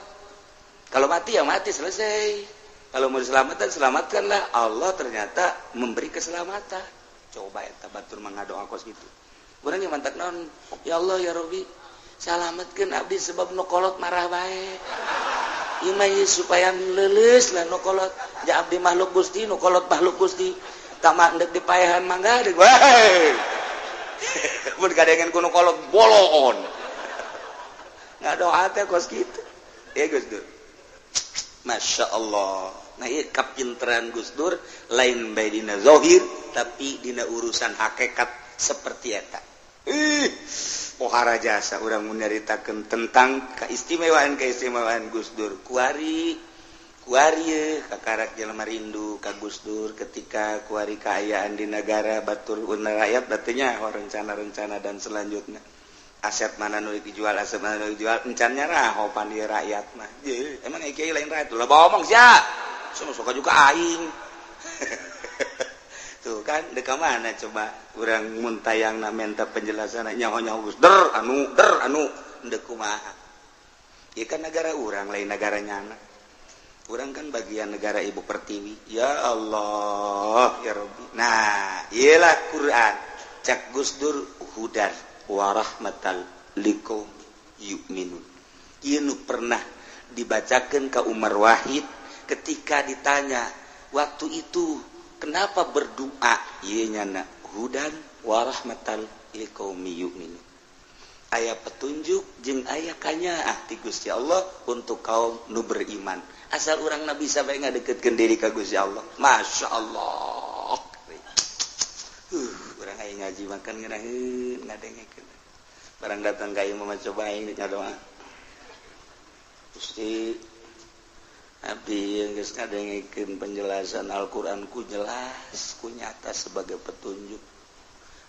Kalau mati ya mati selesai. Kalau mau diselamatkan, selamatkanlah. Allah ternyata memberi keselamatan. Coba ya, batur mengadoa kos gitu. Orang yang mantak non, ya Allah ya Robi, selamatkan abdi sebab nukolot marah baik. Imai supaya leles lah nukolot. Ja abdi makhluk Gusti, nukolot makhluk Gusti. Tak ndek dipayahan mangga dek. Wah. Mun kadengen ku nukolot bolon. Ngadoa teh kos gitu. Ya Gus Dur. Masya Allah. Nah iya kapinteran Gus Dur lain bae dina zahir tapi dina urusan hakikat seperti eta. Pohara jasa urang mun nyaritakeun tentang keistimewaan Gus Dur. Kuari kakarak jelema rindu ka Gus Dur ketika kuari kaayaan di negara batur una rakyat batunya rencana-rencana dan selanjutnya. Aset mana nu dijual, aset mana nu dijual, encannya raho pandi rakyat mah. Emang kiai lain rakyat lah bawa omong sia. Semua suka juga aing. Tuh kan deka mana coba urang mun tayangna menta penjelasan nyaho-nyaho Gus der anu deuk kumaha. Ieu kan negara urang lain negara nyana. Urang kan bagian negara Ibu Pertiwi. Ya Allah ya Rabbi. Nah, ielah Quran. Cak Gus Dur hudar warahmatal liqaum yu'minun. Ieu pernah dibacakan ke Umar Wahid ketika ditanya waktu itu kenapa berdoa ieu nyana hudan warahmatal liqaum yu'minun. Aya petunjuk jeung aya kanyaah ti Gusti Allah untuk kaum nu beriman. Asal urang na bisa bae ngadeukeutkeun diri ka Gusti Allah. Masya Allah. Urang aya ngaji makan ngeunaheun ngadengekeun. Barang datang ka ieu mah coba aing ngadoa. Gusti abdi geus ngadengekeun penjelasan Al-Qur'an ku jelas, ku nyata sebagai petunjuk.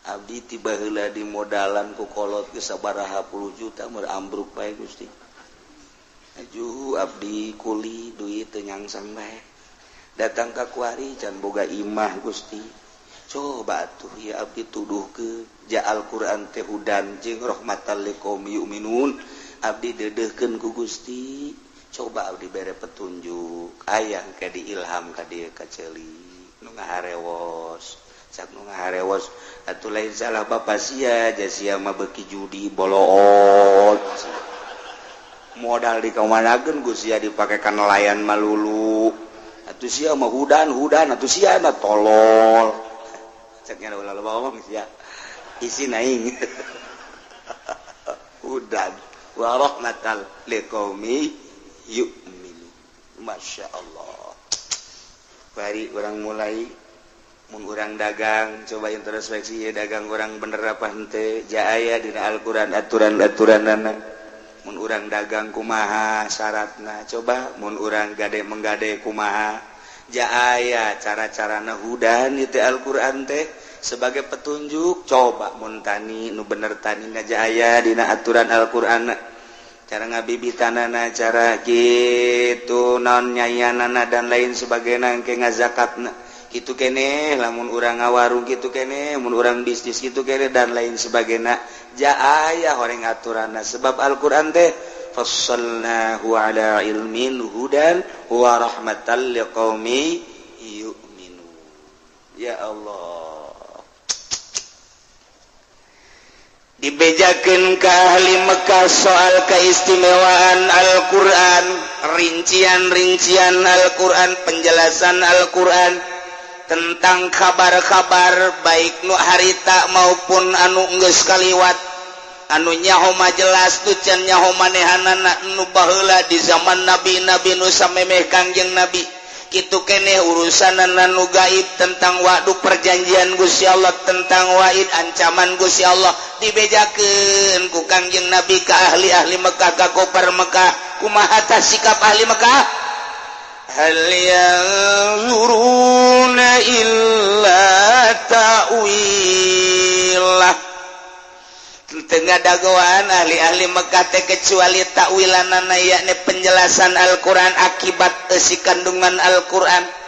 Abdi tiba heula di modalan ku kolot geus sabaraha puluh juta meur ambruk bae Gusti. Aju abdi kuli duit teu nyangsang bae. Datang ka kuari can boga imah Gusti. coba tuh ya abdi tuduh ke ja Al-Qur'an teh hudan jeung rahmatan liqaum yu'minun abdi dedehkeun ku Gusti coba abdi bere petunjuk aya ke diilham ka dieu ka ceuli nu ngaharewos cak nu ngaharewos atuh lain salah bapa sia ja sia mah beuki judi boloot modal dikamanakeun ku sia dipakekan nelayan malulu atuh sia mah hudan atuh sia na tolol ceknya ulah loba ngomong sia isi naing hudan wa rahmatal liqaumi yu'minu masyaallah bari urang mulai mun urang dagang coba introspeksi ya dagang urang bener apa henteu ja aya dina Al-Qur'an aturan-aturanna mun urang dagang kumaha syaratna coba mun urang gade kumaha ja aya cara-carana hudan itu Al-Qur'an teh sebagai petunjuk coba mun tani nu bener tani ja aya dina aturan Al-Qur'an cara ngabibitanana cara kitu naon nyayanana dan lain sebagainya engke ngazakatna kitu keneh lamun urang ngawarung kitu keneh mun urang bisnis kitu keneh dan lain sebagainya ja aya horeng aturanna sebab Al-Qur'an teh fassalnahu ala ilmin hudan wa rahmatal liqaumi yu'minu ya Allah dibejakeun ka ahli Mekah soal keistimewaan Al-Qur'an rincian-rincian Al-Qur'an penjelasan Al-Qur'an tentang kabar-kabar baik nu harita maupun anu geus kaliwat anu nyaho jelas tu can nyaho manehanana nu baheula di zaman nabi-nabi nu samemeh Kangjeng Nabi kitu keneh urusanana nu gaib tentang waktu perjanjian Gusti Allah tentang waid ancaman Gusti Allah dibejakeun ku Kangjeng Nabi ka ahli-ahli Mekah ka kufar Mekah kumaha tah sikap ahli Mekah hal yanzuruna illa ta'wilah tengah dagoan ahli-ahli Mekah teh kecuali takwilanana yakni penjelasan Al-Qur'an akibat si kandungan Al-Qur'an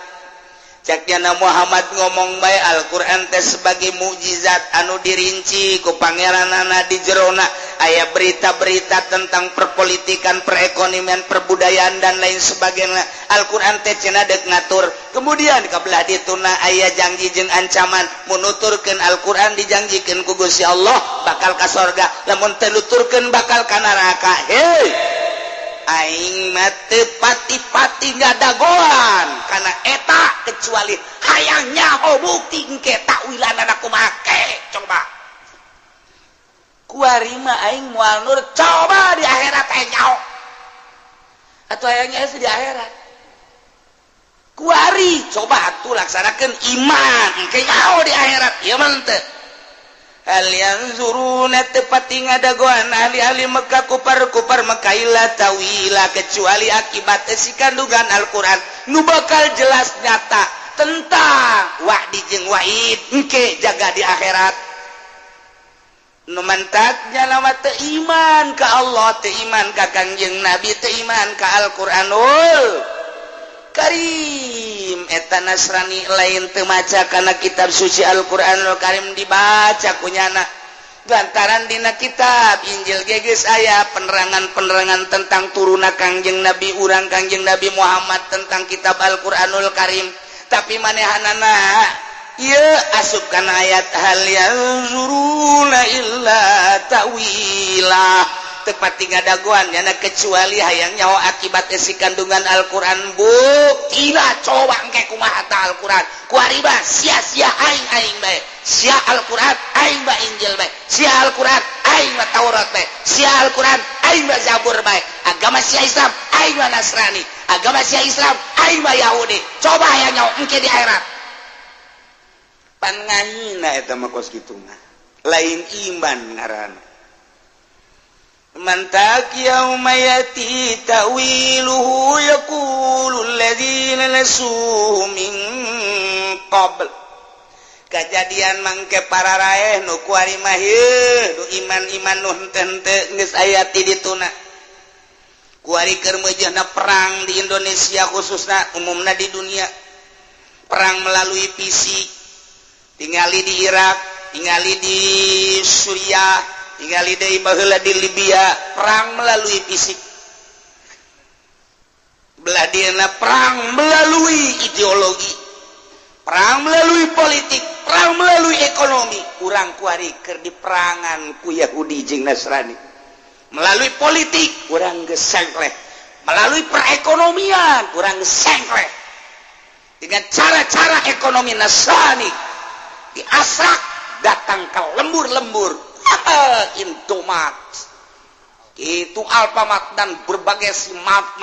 caknya Muhammad ngomong bae Al-Qur'an teh sebagai mukjizat anu dirinci ku pangeranana di jerona aya berita-berita tentang perpolitikan perekonomian perbudayaan dan lain sebagainya Al-Qur'an teh cenah deuk ngatur kemudian kabelah dituna aya janji jeung ancaman munuturkeun Al-Qur'an dijanjikeun ku Gusti Allah bakal ka sorga lamun teu nuturkeun bakal ka neraka hei aing mah teu pati-pati ngadagoan kana eta kecuali hayang nyaho bukti engke takwilanana kumaha coba kuari mah aing moal nur coba di akhirat aya nyaho atuh aya nyaho di akhirat kuari coba atuh laksanakeun iman engke nyaho di akhirat ieu mah teu hal yanzuruna tepati ngadagoan ahli-ahli Mekah kufar Mekah illa tawila kecuali akibat si kandungan Al-Qur'an nu bakal jelas nyata tentang wa'di jeung wa'id engke jaga di akhirat nu mantap jalma teu iman ka Allah teu iman ka Kangjeng Nabi teu iman ka Al-Qur'anul Karim eta Nasrani lain teu maca kana kitab suci Al-Qur'anul Karim dibaca kunyana lantaran dina kitab Injil geus aya penerangan-penerangan tentang turuna Kangjeng Nabi urang Kangjeng Nabi Muhammad tentang kitab Al-Qur'anul Karim tapi manehanana ieu asup kana ayat hal yanzuruna illa ta'wilah tepati ngadagoan nyana kecuali hayang nyaho akibat si kandungan Al-Qur'an buktina coba engke kumaha ta Al-Qur'an kuari bah sia-sia aing bae sia Al-Qur'an aing bah Injil bae sia Al-Qur'an aing bah Taurat bae sia Al-Qur'an aing bah Zabur bae agama sia Islam aing bah Nasrani agama sia Islam aing bah Yahudi coba hayang nyaho engke di akhirat pan ngahina eta mah kos kitu mah lain iman ngaranna mantak yauma yati ta'wiluhu yaqulu alladhina nasuhu min qabl kajadian mangke para raeh nu kuari mah nu iman-iman nu henteu geus aya ti dituna kuari keur meujeuhna perang di Indonesia khususna umumna di dunia perang melalui fisik tingali di Irak, tingali di Suriah, tingali di baheula di Libya, perang melalui fisik. Belah dieuna perang melalui ideologi, perang melalui politik, perang melalui ekonomi. Urang kuari keur diperangan ku Yahudi jeung Nasrani. Melalui politik urang geus sengkleh, melalui perekonomian urang geus sengkleh. Dengan cara-cara ekonomi Nasrani diasrak datang ke lembur-lembur Indomaret itu Alfamart dan berbagai si mat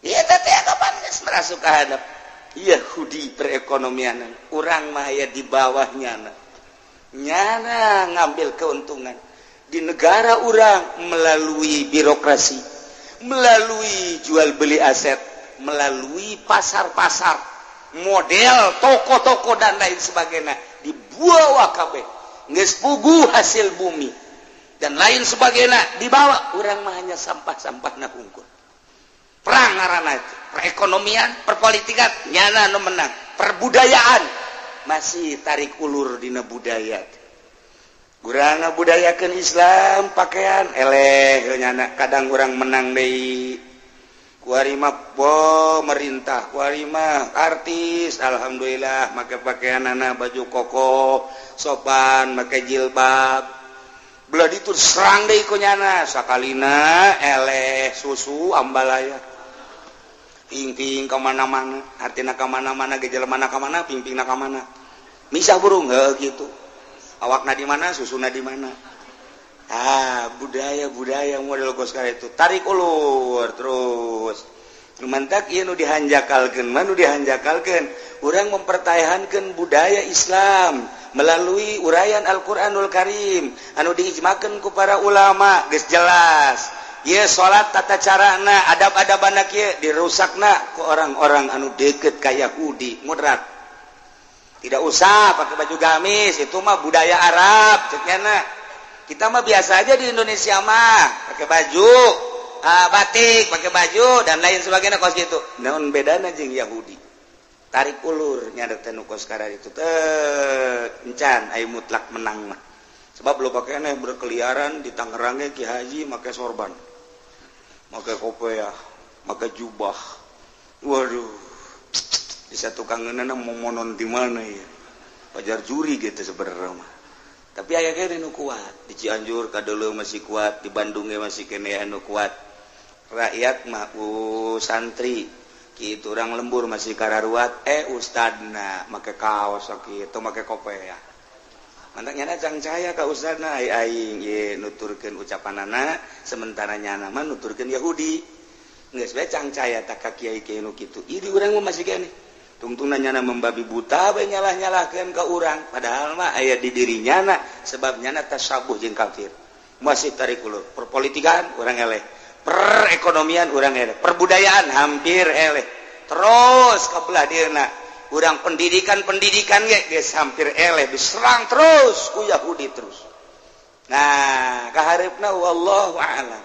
ya teh kapan geus merasuk ka hadap Yahudi perekonomian urang mah aya di bawahnya nyana ngambil keuntungan di negara urang melalui birokrasi, melalui jual beli aset, melalui pasar-pasar, model toko-toko dan lain sebagainya dibawa kabeh geus puguh hasil bumi dan lain sebagainya dibawa. Urang mah hanya sampah-sampahna hungkul. Perang ngaranna itu perekonomian, perpolitikan nyana nu menang. Perbudayaan masih tarik ulur dina budaya. Urang ngabudayakeun Islam pakaian eleh nyana kadang urang menang deui. Kuari mah pemerintah, kuari mah artis, alhamdulillah make pakaianana baju koko, sopan, make jilbab. Belah ditu serang deui ku nyana, sakalina eleh susu ambalaya. Ping-ping ka mana-mana, artina ka mana-mana ge jelemana ka mana, ping-pingna ka mana. Misah burung heuh kitu. Awakna di mana, susuna di mana. Budaya model goskara itu tarik ulur terus mantak ieu nu dihanjakalkeun urang mempertahankeun budaya Islam melalui uraian Al-Qur'anul Karim anu diijmakeun ku para ulama geus jelas. Ieu salat tata carana adab-adabana kieu dirusakna ku orang-orang anu deukeut ka Yahudi moderat. Tidak usah pakai baju gamis, itu mah budaya Arab cekna. Kita mah biasa aja di Indonesia mah pakai baju batik, pakai baju dan lain sebagainya kos gitu. Naon bedana jeung Yahudi? Tarik ulur nya teh nu kos kara itu teh encan aya mutlak menang mah. Sebab lo pakaian berkeliaran di Tangerang Ki Haji make sorban. Make kopiah, make jubah. Waduh. Di satu kangeunana momonon di mana ya? Pajar juri gitu sebenarnya mah. Tapi aya kene nu kuat. Di Cianjur kadeuleu masih kuat, di Bandung masih kene anu kuat. Rakyat mah santri kitu urang lembur masih kararuat ustadna make kaos kitu make kopiah. Mantak nyana cangcaya ka ustadna aing ye nuturkeun ucapanana sementara nyana mah nuturkeun Yahudi. Geus bae cangcaya tak ka kiai-kiai nu kitu. Ieu di urang mah masih kene. Tungtungna nyana membabi buta bae nyalah-nyalahkeun ka urang padahal mah aya di dirinya na sebab nyana tasabuh jeung kafir. Masih tarik ulur. Perpolitikan urang eleh. Perekonomian urang eleh. Perbudayaan hampir eleh. Terus kabelah dieuna urang pendidikan ge geus hampir eleh diserang terus ku Yahudi terus. Nah, kaharepna wallahu a'lam.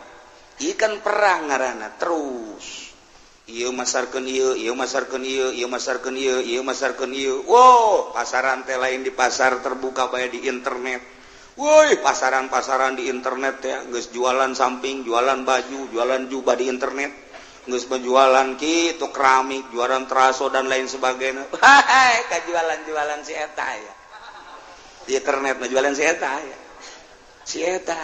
Ikan perang ngaranna terus. Ieu masarkeun ieu masarkeun ieu. Wow, pasaran teh lain di pasar terbuka bae di internet. Woi, pasaran-pasaran di internet teh geus jualan samping, jualan baju, jualan jubah di internet. Geus penjualan kitu keramik, jualan teraso dan lain sebagainya. Hai, kajualan-jualan si eta ya. Di internet mah jualan si eta ya. Si eta.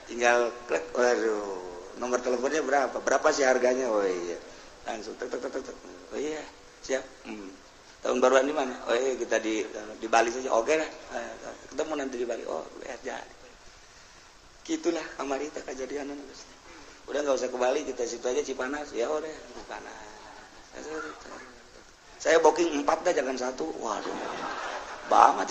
Tinggal klik, waduh, nomor teleponnya berapa? Berapa sih harganya? Oh iya. Langsung tek. Oh iya, siap. Tahun baruan di mana? Oh iya, kita di Bali saja. Oke lah. Ketemu nanti di Bali. Oh, lihat jadi. Gitulah amarita kejadian Guys. Udah enggak usah ke Bali, kita situ aja Cipanas. Ya udah, Cipanas. Saya booking 4 dah, jangan 1. Waduh. Banget.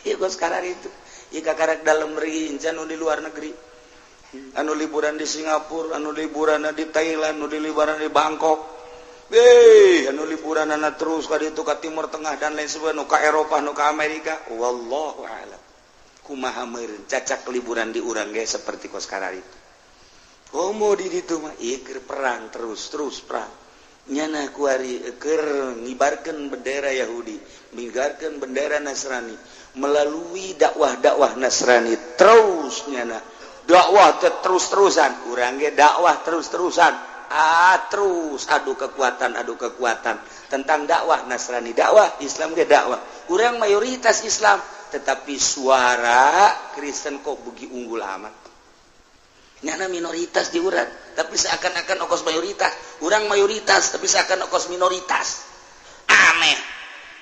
Iya, Guys, sekarang itu. Ika karek dalam negeri, anu di luar negeri. Anu liburan di Singapura, anu liburan di Thailand, anu liburan di Bangkok. Anu liburan terus ka ditu ka Timur Tengah dan lain sebagainya, nu ka Eropa, nu ka Amerika. Wallahu a'lam. Kumaha meureun cacak liburan di urang ge seperti kos karari itu. Komo di ditu mah ieu perang terus perang. nyana kuari keur ngibarkeun bendera Yahudi, mengibarkeun bendera Nasrani melalui dakwah-dakwah Nasrani terus nyana dakwah terus-terusan, urang ge dakwah terus-terusan, terus adu kekuatan tentang dakwah Nasrani, dakwah Islam ge dakwah. Urang mayoritas Islam tetapi suara Kristen kok bugi unggul amat. Nyana minoritas di urang, tapi seakan-akan okos mayoritas. Urang mayoritas tapi seakan okos minoritas. Aneh.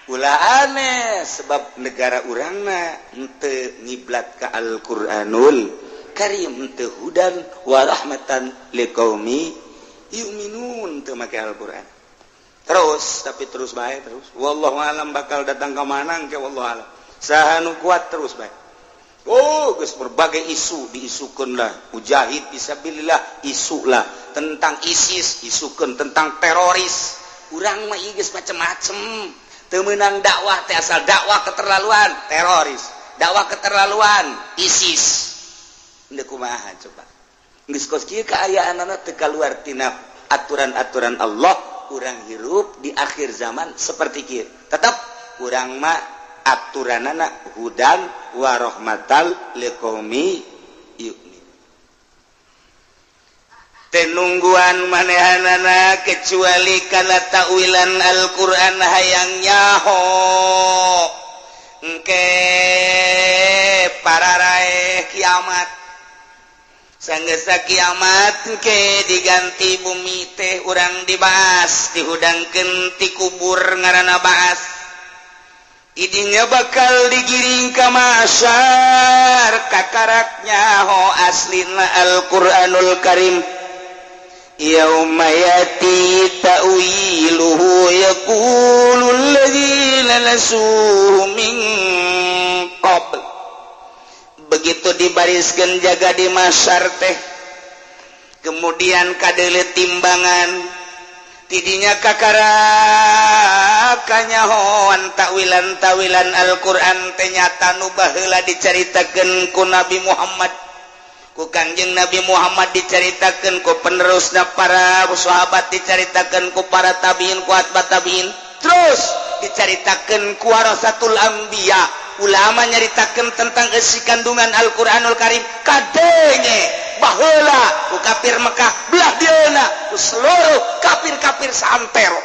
Ulah aneh sebab negara urangna henteu ngiblat ka Al-Qur'anul Karim, henteu hudan wa rahmatan liqaumi yu'minun, teu make Al-Qur'an. Terus tapi terus bae terus. Wallahu alam bakal datang ka manang ke wallahu alam. Saha nu kuat terus bae. Geus berbagai isu diisukeun lah, mujahid fisabilillah isulah tentang ISIS, isukeun tentang teroris. Urang mah ieu geus macem-macem. Teu meunang dakwah teh asal dakwah keterlaluan teroris, dakwah keterlaluan ISIS. Endeu kumaha coba. Geus kos kieu kaayaanna teu kaluar tina aturan-aturan Allah, urang hirup di akhir zaman seperti kieu. Tetep urang mah aturanana hudan wa rahmatal liqaumi yu'min. Tenungguan manehanana kecuali kana ta'wilan Al-Qur'an hayang nyaho engke pararae kiamat. Sanggeus kiamat engke diganti bumi teh urang dibahas dihudangkeun ti kubur ngaranna baas. Idinya bakal digiring ka mahsyar kakaraknya ho aslina Al-Qur'anul Karim. Yauma yati ta'wiluhu yaqulul ladzina nasuhu min qabl. Begitu dibariskeun jaga di mahsyar teh, kemudian kadeuleut timbangan tidinya kakarakanya hoan tawilan Al-Qur'an teh nyata nu baheula dicaritakeun ku Nabi Muhammad, ku Kangjeng Nabi Muhammad dicaritakeun ku penerusna para sahabat, dicaritakeun ku para tabiin, ku atba tabiin, terus dicaritakeun ku warasatul anbiya, ulama nyaritakeun tentang isi kandungan Al-Qur'anul Karim kadenge baheula ku kafir Mekah belah dieuna ku seluruh kafir-kafir santero.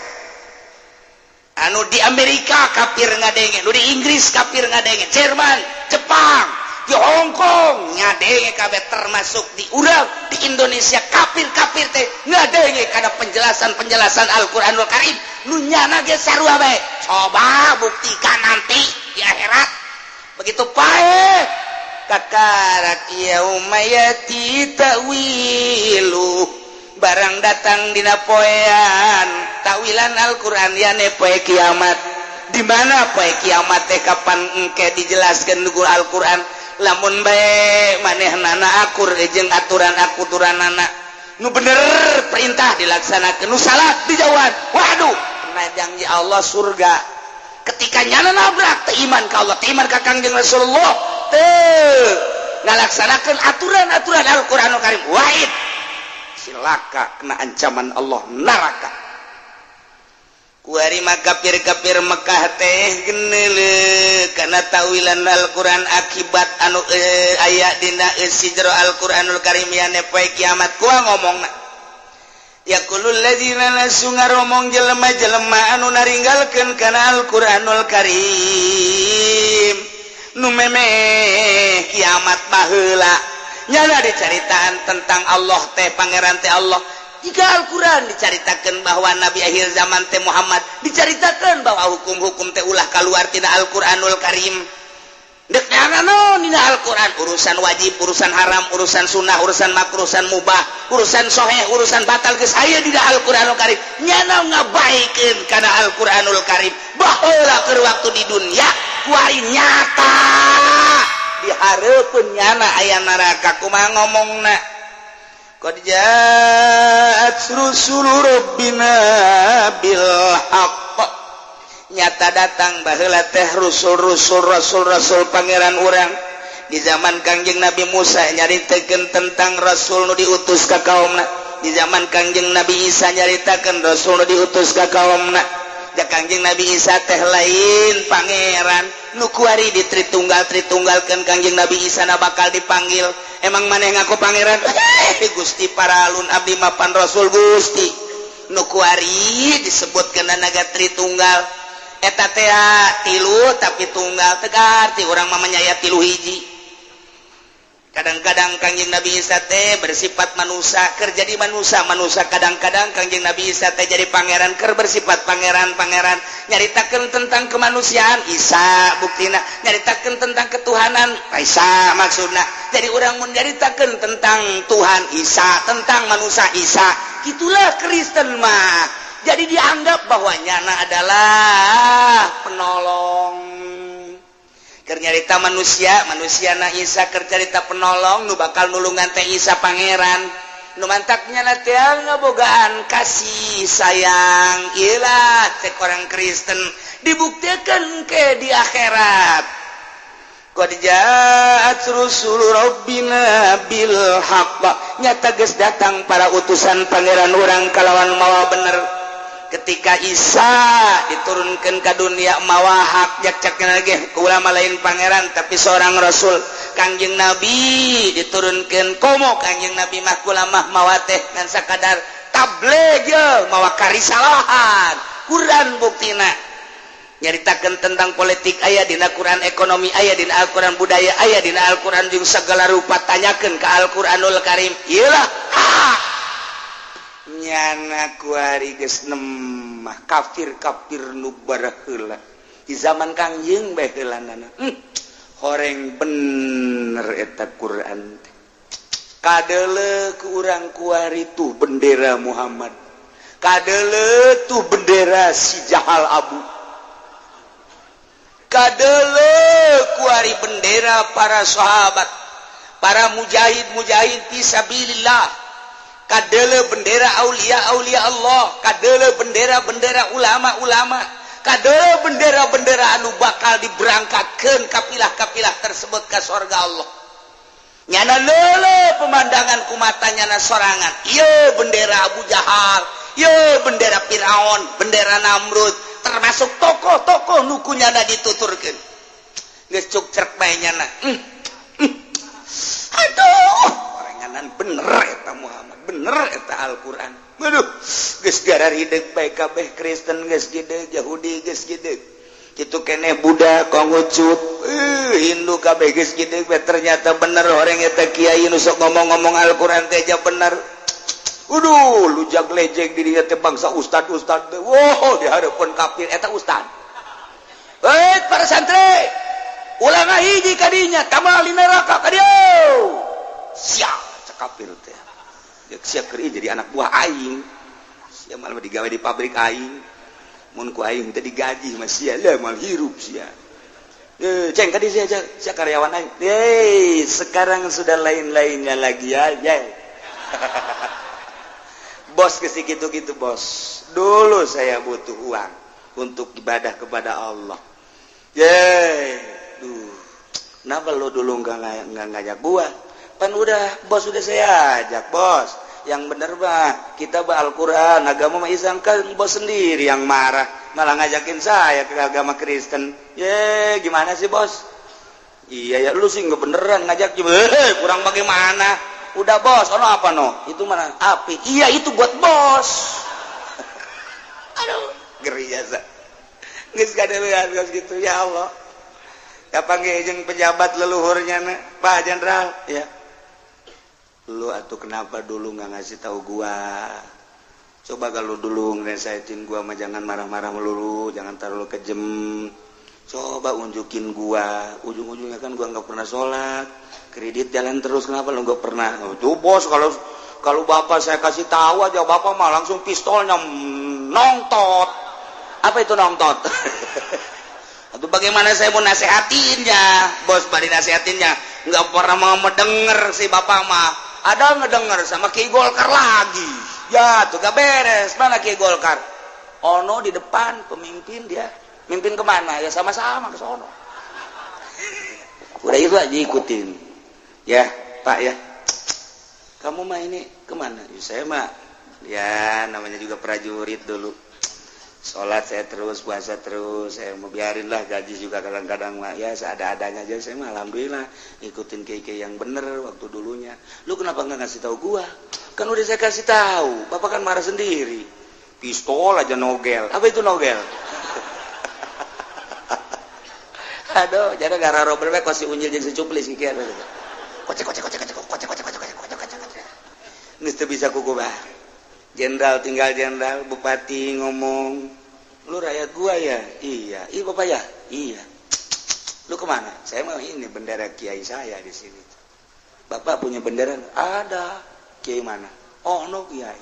Anu di Amerika kafir ngadenge, nu di Inggris kafir ngadenge, Jerman, Jepang, di Hong Kong ngadenge kabeh, termasuk di urang di Indonesia kafir-kafir teh ngadenge kana penjelasan Al-Qur'anul Karim nu nyana ge sarua bae. Coba buktikan nanti di akhirat. Begitu pae kakarak yauma yati ta'wilu, barang datang dina poean tawilan Al-Qur'an yane poe kiamat. Di mana poe kiamat teh kapan engke dijelaskeun ku Al-Qur'an, lamun bae manehnana akur jeung aturan-aturanana nu bener perintah dilaksanakeun, nu salah dijauhan. Waduh, pernah janji Allah surga. Ketika nyana nabrak teu iman ka Allah, teu iman ka Kangjeng Rasulullah, teu ngalaksanakeun aturan-aturan Al-Qur'anul Karim, wahid silaka kena ancaman Allah neraka. Kuari mah kafir-kafir Mekah teh geneuleuh kana tawilan Al-Qur'an akibat anu aya dina sidra Al-Qur'anul Karim yane poe kiamat. Kumaha ngomongna? Yaqulul ladzina nasu ngaromong jelema-jelema anu naringgalkeun kana Al-Qur'anul Karim nu memeh kiamat baheula nyana dicaritaan tentang Allah teh pangeran teh Allah. Jika Al-Qur'an dicaritakeun bahwa Nabi akhir zaman teh Muhammad, dicaritakeun bahwa hukum-hukum teh ulah kaluar tina Al-Qur'anul Karim. Dek naon dina Al-Qur'an, urusan wajib, urusan haram, urusan sunnah, urusan makruh, urusan mubah, urusan sahih, urusan batal geus aya dina Al-Qur'anul Karim. Nyana ngabaikeun kana Al-Qur'anul Karim baheula keur waktu di dunya, kuari nyata di hareupeun nyana aya neraka. Kumaha ngomongna? Qad ja'at rusul rabbina bil haqq, nyata datang baheula teh rasul pangeran urang di zaman Kangjeng Nabi Musa nyaritakeun tentang rasul nu diutus ka kaumna. di zaman Kangjeng Nabi Isa nyaritakeun Rasul diutus ka kaumna da Kangjeng Nabi Isa teh lain pangeran nu kuari ditritunggalkeun Kangjeng Nabi Isa na bakal dipanggil emang maneh ngaku pangeran Gusti paralun abdi mapan Rasul Gusti nu kuari disebutkeun naga tritunggal eta teh tilu tapi tunggal tegar ti urang mah nyaya tilu hiji kadang-kadang Kangjeng Nabi Isa teh bersifat manusia keur jadi manusia kadang-kadang Kangjeng Nabi Isa teh jadi pangeran keur bersifat pangeran nyaritakeun tentang kemanusiaan Isa buktina nyaritakeun tentang ketuhanan Isa maksudna jadi urang mun nyaritakeun tentang Tuhan Isa tentang manusia Isa gitulah Kristen mah jadi dianggap bahwa nyana adalah penolong nyarita manusia na Isa keur carita penolong nu bakal nulungan teh Isa pangeran nu mantaknya na teh ngabogaan kasih sayang ilah cek orang Kristen dibuktikan ke di akhirat qad ja'at rusul rabbina bil haqq nyata geus datang para utusan pangeran urang kalawan mawa bener ketika Isa diturunkan ke dunia mawa hak jak-jakna lagi ke ulama lain pangeran tapi seorang Rasul Kangjeng Nabi diturunkan komo Kangjeng Nabi mah ulama mawa teh ngan sakadar tabligh mawa karisalahan Quran buktina nyaritakeun tentang politik aya dina Quran ekonomi aya dina Al-Quran budaya aya dina Al-Quran jeung segala rupa tanyakeun ka Al-Quranul Karim iyalah nyana kuari geus nemah kafir nu baraheula di zaman Kangjeng bae heulanana horeng bener eta Quran kadeuleu ku urang kuari tuh bendera Muhammad kadeuleu tuh bendera si Jahal Abu kadeuleu kuari bendera para sahabat para mujahid fisabilillah kadeuleu bendera aulia Allah kadeuleu bendera ulama kadeuleu bendera anu bakal diberangkatkeun kapilah-kapilah tersebut ka surga Allah nyana leuleuh pemandangan ku mata nyana sorangan ieu bendera Abu Jahal ieu bendera Firaun bendera Namrud termasuk tokoh-tokoh nu kunyana dituturkeun geus cuk cerek bae nyana aduh oranganan bener eta Muhammad bener eta Al-Quran aduh geus garar hideuk bae kabeh Kristen geus gideg Yahudi geus gideg kitu keneh Buddha Konghucu Hindu kabeh geus gideg ternyata bener orang eta kiai nu sok ngomong-ngomong Al-Quran teh aja bener lujag lejeg diri teh bangsa ustad teh wow di hareupeun kafir eta ustad para santri ulang hiji kadinya tamal di neraka ka dieu sia cek kafir teh sia keur jadi anak buah aing sia malah digawe di pabrik aing mun ku aing teh digaji mah sia lah mal hirup sia ceng ka dieu sia karyawan aing sekarang sudah lain-lainnya lagi ya bos geus gitu bos dulu saya butuh uang untuk ibadah kepada Allah kenapa lo dulu nggak ngajak gua pan udah bos udah saya ajak bos yang bener bah kita bah Al-Quran agama mah Islam kan bos sendiri yang marah malah ngajakin saya ke agama Kristen gimana sih bos iya ya lu sih nggak beneran ngajak kurang bagaimana udah bos ono apa no itu mana api iya itu buat bos aduh geri jasa geus kadeuleuan geus gitu ya Allah kapanggih jeung pejabat leluhurnya Pak Jenderal ya lu atuh kenapa dulu nggak ngasih tahu gua coba kalau dulu ngeresahin gua mah jangan marah-marah melulu jangan terlalu kejem coba unjukin gua ujung-ujungnya kan gua nggak pernah sholat kredit jalan terus kenapa lu nggak pernah tuh bos kalau bapak saya kasih tahu aja bapak mah langsung pistolnya nongtot apa itu nongtot atau bagaimana saya mau nasehatinnya bos bari nasehatinnya nggak pernah mau mendengar si bapak mah ada ngedenger sama Ki Golkar lagi ya tuh gak beres mana Ki Golkar ono di depan pemimpin dia mimpin kemana ya sama-sama ke sono udah itu aja ikutin ya Pak ya kamu mah ini kemana? Saya mah ya namanya juga prajurit dulu. Sholat saya terus, puasa terus, saya mau biarin lah gaji juga kadang-kadang mah ya seada-adanya aja. Saya mah alhamdulillah ngikutin kiai yang bener waktu dulunya. Lu kenapa nggak ngasih tahu gua? Kan udah saya kasih tahu, bapak kan marah sendiri. Pistol aja nogel, apa itu nogel? Aduh, jadi gara Robert Beck kasih unyil jadi secuplis kikian. Kocek. Nggak bisa kuku bah. Jenderal tinggal jenderal, bupati ngomong, lu rakyat gua ya? Iya. Iya bapak ya? Iya. Lu kemana? Saya mau ini bendera kiai saya di sini. Bapak punya bendera? Ada. Kiai mana? Oh no kiai.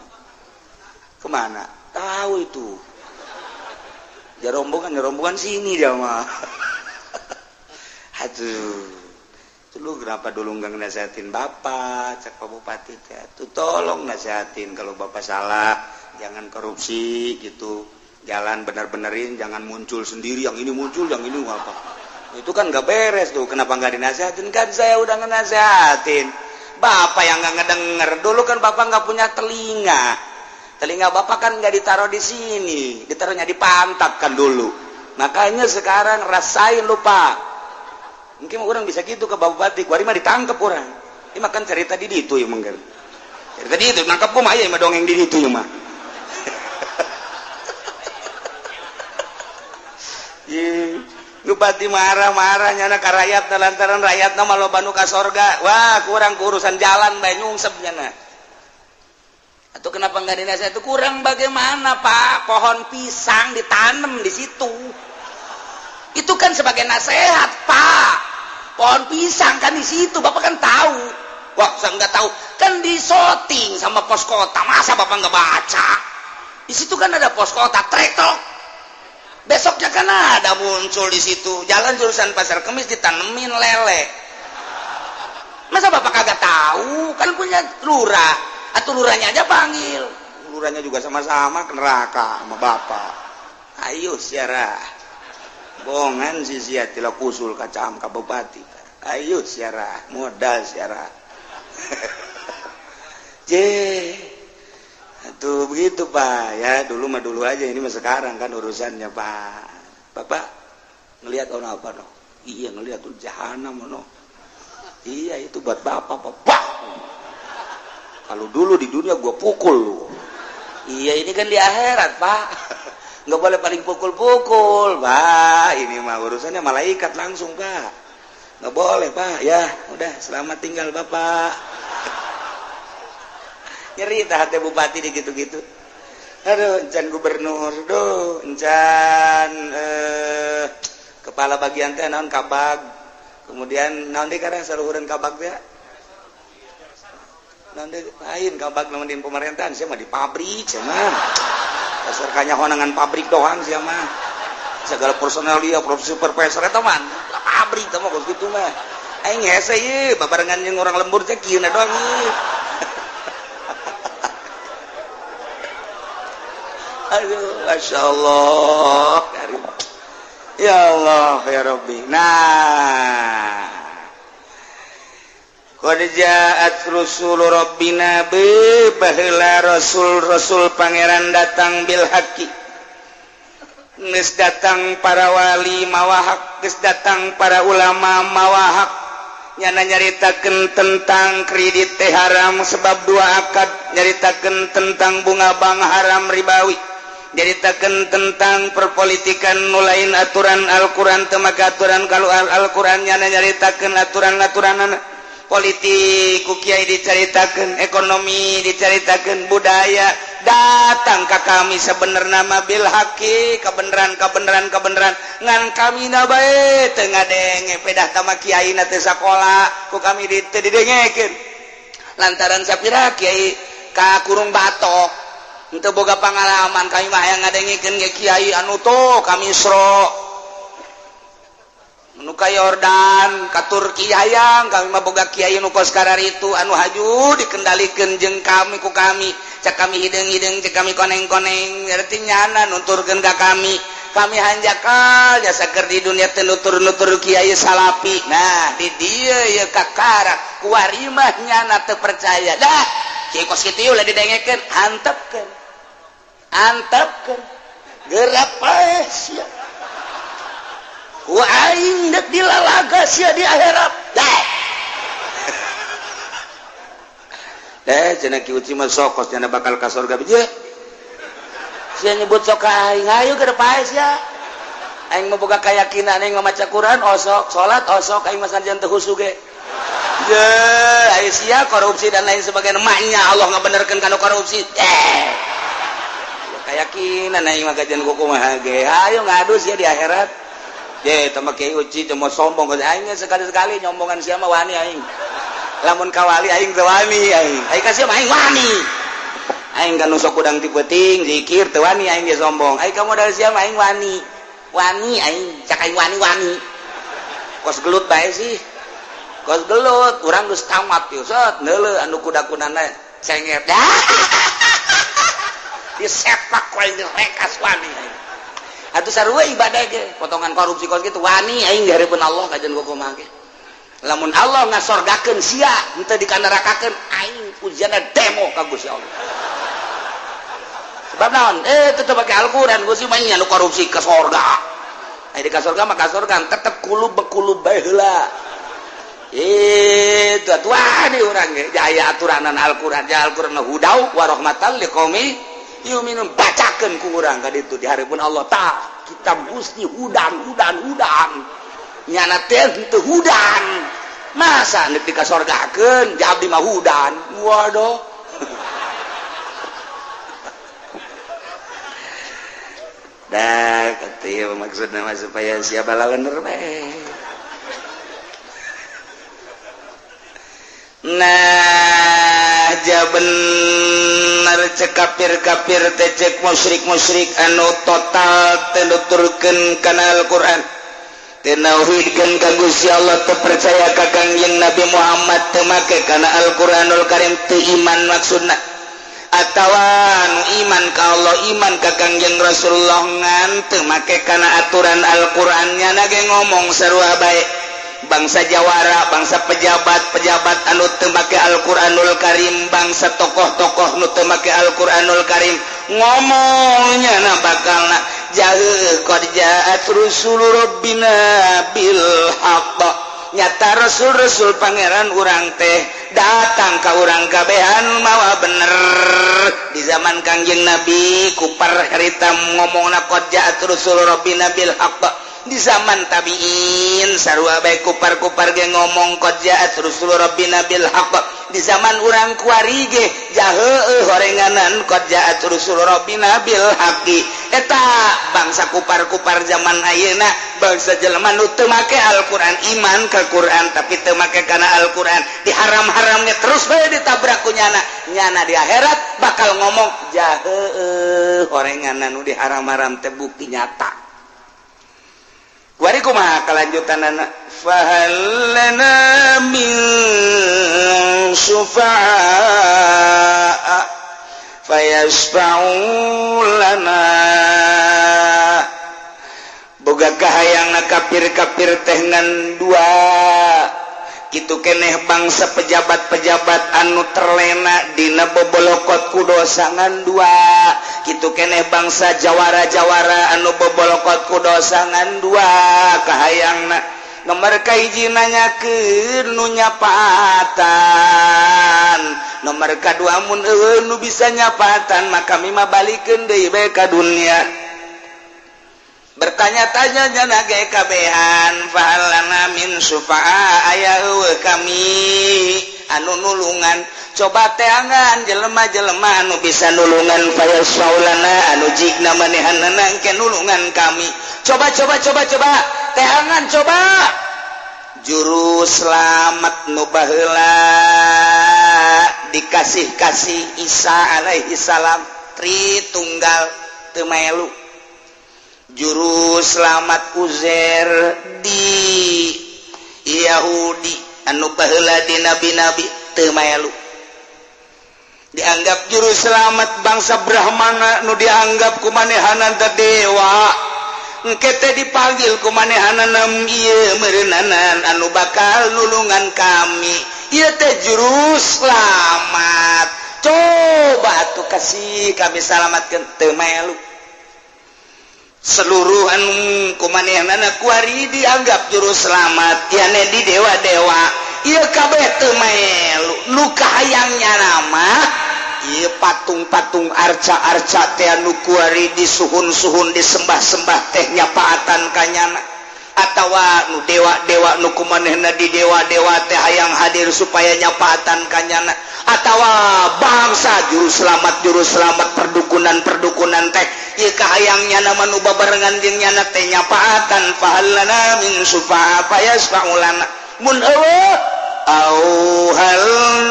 Kemana? Tahu itu. Ya rombongan sini dia mah. Aduh. Lu kenapa dulu nggak nasihatin bapak, cak Pak Bupati tuh tolong nasihatin kalau bapak salah, jangan korupsi gitu, jalan bener-benerin, jangan muncul sendiri, yang ini muncul, yang ini apa, itu kan nggak beres tuh, kenapa nggak dinasihatin? Kan saya udah ngenasihatin, bapak yang nggak ngedenger, dulu kan bapak nggak punya telinga bapak kan nggak ditaruh di sini, ditaruhnya di pantat kan dulu, makanya sekarang rasain lupa. Mungkin orang bisa gitu ke Bapak Bupati, kuari mah ditangkap orang. Ini makan cerita di ditu ya mungkin. Cerita di itu, nangkap ku mah ya mah dongeng di ditu ya mah. Bupati marah-marah nyana ka rakyat lantaran rakyatna mah loba nu ka sorga. Wah, kurang urusan jalan bae nyungsep nyana. Atau kenapa enggak dinasihat itu kurang bagaimana, Pak? Pohon pisang ditanam di situ. Itu kan sebagai nasihat, Pak. Pohon pisang kan di situ, bapak kan tahu. Wah, saya nggak tahu. Kan di shooting sama pos kota. Masa bapak nggak baca? Di situ kan ada pos kota, trektok. Besoknya kan ada muncul di situ. Jalan jurusan Pasar Kemis ditanemin lele. Masa bapak kagak tahu? Kan punya lurah. Atau lurahnya aja panggil. Lurahnya juga sama-sama ke neraka sama bapak. Ayo siarah. Bongan si siat tila kusul kacam ka bupati. Ayo siarah, modal siarah. Tuh begitu Pak ya, dulu mah dulu aja, ini mah sekarang kan urusannya Pak. Bapak ngelihat orang apa no? Iya ngelihat tuh jahanam no. Iya itu buat bapak. Kalau dulu di dunia gua pukul lu. Iya ini kan di akhirat Pak. Nggak boleh paling pukul-pukul, Pak. Ini mah urusannya malaikat langsung, Pak. Nggak boleh, Pak. Ya, udah selamat tinggal, Bapak. Nyeri hati bupati di gitu-gitu. Aduh, encan gubernur, encan kepala bagian teh naon kabag. Kemudian naon deui karena saluhureun kabag teh. Naon deui lain kabag namun di pemerintahan, saya mah di pabrik, saya mah. Dasar kanya honangan pabrik doang sih mah. Segala personal dia supervisor eta mah pabrik teh mah gitu mah. Aing hese ye babarengan jeung urang lembur teh kieu na doang ye. Aduh, masyaallah. Ya Allah ya Rabbi. Nah. Qad ja'at rusul rabbina baheula rasul pangeran datang bil haqqi. Geus datang para wali mawahak, geus datang para ulama mawahak. Nyana nyaritakeun tentang kredit teh haram sebab dua akad, nyaritakeun tentang bunga bank haram ribawi. Nyaritakeun tentang perpolitikan nu lain aturan Al-Qur'an teu make aturan kalau Al-Qur'an nyana nyaritakeun aturan-aturanana. Politik ku kiai diceritakan, ekonomi diceritakan, budaya datang ke kami sebenarnya mah bil haqi, kebenaran ngan kami na bae teu ngadenge pedah tama kiai na teu sakola ku kami teu didengekeun lantaran sapira kiai ka kurung batok henteu boga pangalaman kami mah hayang ngadengikeun ge kiai anu to kami isro nu ka Yordan ka Turki hayang kami mah boga kiai nu kos karar itu anu haju dikendalikeun jeung kami ku kami cak kami hideung-hideung cak kami koneng-koneng arti nyana nuturkeun ka kami hanjakal jasa keur di dunia teh nutur-nutur kiai salapi nah di dieu ye kakarak kuarimahnya na percaya dah kos kitu ulah didengekeun antepkeun gerak pae sia ku aing dek dilalaga sia di akhirat dah cenah ki uci mah sokos cenah bakal ka surga beujeut sia nyebut sok aing ayo geura pae sia aing mah boga kayakinan aing maca Quran osok salat osok aing mah sanjan teu husu ge Aisyah korupsi dan lain sebagainya emaknya Allah ngabenerkeun kana korupsi keyakinan aing mah kajian kumaha ge ayo ngadu sia di akhirat teu make uci teu mau sombong aing sekali-sekali nyombongan sia mah wani aing lamun kawali aing teu wani aing ka sia mah aing wani aing kan sok udang ti peuting zikir teu wani aing ge sombong aing ka modal sia mah aing wani aing cak aing wani kos gelut bae sih kos gelut urang geus tamat ieu set neuleuh anu kuda-kudana cenget disepak ku aing rekas wani atuh sarua ibadah ge potongan korupsi kos kitu wani aing dihareupeun Allah kajian kumaha ge lamun Allah ngasorgakeun sia henteu dikandarakakeun aing ujianna demo ka Gusti Allah sebab naon tetep make Al-Qur'an Gusti mah anu korupsi ke surga aya di ka surga mah ka surga tetep kulub bae heula itu atuan urang ge aya aturanan Al-Qur'an ja Al-Qur'an hudau wa rahmatan liqaumi yu'minun bacakeun ku urang ka ditu di hareupeun Allah tah kitab Gusti hudan nyana teh teu hudan masa neuk dikasorgakeun ja abdi mah hudan waduh dah kitu maksudna mah supaya siapa lawener bae nah ja bener cek kafir teh cek musyrik anu total teu nuturkeun kana Al-Qur'an teu nauhidkeun ka Gusti Allah teu percaya ka Kangjeng Nabi Muhammad teu make kana Al-Qur'anul Karim teu iman maksudna atawa anu iman ka Allah iman ka Kangjeng Rasulullah ngan teu make kana aturan Al-Qur'an nya ge ngomong sarua bae bangsa jawara bangsa pejabat anu teu make Al-Qur'anul Karim bangsa tokoh-tokoh nu teu make Al-Qur'anul Karim ngomongnya na bakalna jauh qad ja'at rusul rabbina bil haqq nyata rasul-rasul pangeran urang teh datang ka urang kabehan mawa bener di zaman Kangjeng Nabi kupar harita ngomongna qad ja'at rusul rabbina bil haqq di zaman tabiin sarua bae kupar-kupar ge ngomong qad ja'at rusul rabbina bil haqq di zaman urang kuari ge jaheueuh horenganan qad ja'at rusul rabbina bil haqqi eta bangsa kupar-kupar zaman ayeuna bangsa jelema nu teu make Al-Qur'an iman ka Qur'an tapi teu make kana Al-Qur'an diharam-haram ge terus bae ditabrak ku nyana di akhirat bakal ngomong jaheueuh horenganan nu diharam-haram teh bukti nyata wari kumaha kelanjutanana fahallana min syufa'a fayasfa'u lana boga kahayangna kafir-kafir teh ngan dua kitu keneh bangsa pejabat-pejabat anu terlena dina bobolokot ku dosa ngan dua kitu keneh bangsa jawara-jawara anu bobolokot ku dosa ngan dua kahayangna nomor kahiji nanyakeun nu nyapatan nomor kadua mun nu bisa nyapatan maka mimah balikeun deui bae ka dunya bertanya-tanya jana ge kabehan fahalana min syufa'a aya eueuh kami anu nulungan coba teangan jelema-jelema anu bisa nulungan fayasaulana anu jigna manehanna engke nulungan kami coba teangan coba juru selamat nu baheula dikasih-kasih Isa alaihi salam Tritunggal teu melu juru selamat Uzair di Yahudi anu baheula di nabi-nabi teu melu dianggap juru selamat bangsa Brahmana nu dianggap kumanehanan teh dewa engke teh dipanggil kumanehanan ieu meureunanan anu bakal nulungan kami ieu teh juru selamat. Coba tuh kasih kami salamatkeun teu melu. Seluruh anu kumanehna kuari dianggap juru selamat yane di dewa-dewa ieu kabeh teu melu. Nu kahayangnya nama ieu patung-patung arca-arca teh anu kuari disuhun-suhun disembah-sembah teh nyapaatan kanyana atawa nu dewa-dewa nu kumanehna di dewa-dewa teh hayang hadir supaya nyapaatan kanyana atawa bangsa juru selamat perdukunan teh ieu kahayangnya nama nu babarengan jeung nyana teh nyapaatan fahallana min sufa fayasfaulana mun eueuh au hal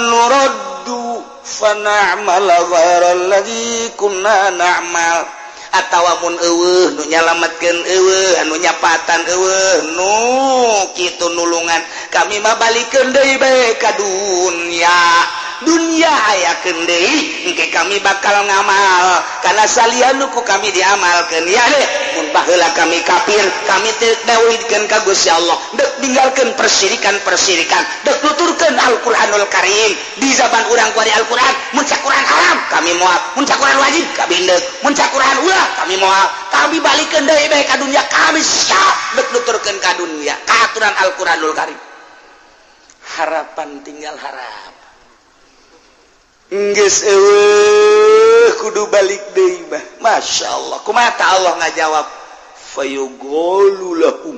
nuraddu fana'mal gharal ladzi kunna na'mal atawa mun eueuh nu nyalametkeun eueuh anu nyapatan eueuh nu kitu nulungan kami mah balikeun deui bae ka dunya hayakeun deui engke kami bakal ngamal kana salian nu ku kami diamalkeun ya deh mun baheula kami kafir kami teu dawidkeun ka Gusti Allah deuk ninggalkeun persirikan deuk nuturkeun Al-Qur'anul Karim di zaman urang ku ari Al-Qur'an mun ca Qur'an haram kami moal mun ca Qur'an wajib kami deuk mun ca Qur'an ulah kami moal kami balikeun deui bae ka dunya kami siap deuk nuturkeun ka dunya ka aturan Al-Qur'anul Karim harapan tinggal harap geus eueuh kudu balik deui mah masyaallah kumaha Allah ngajawab fayuqulu lahum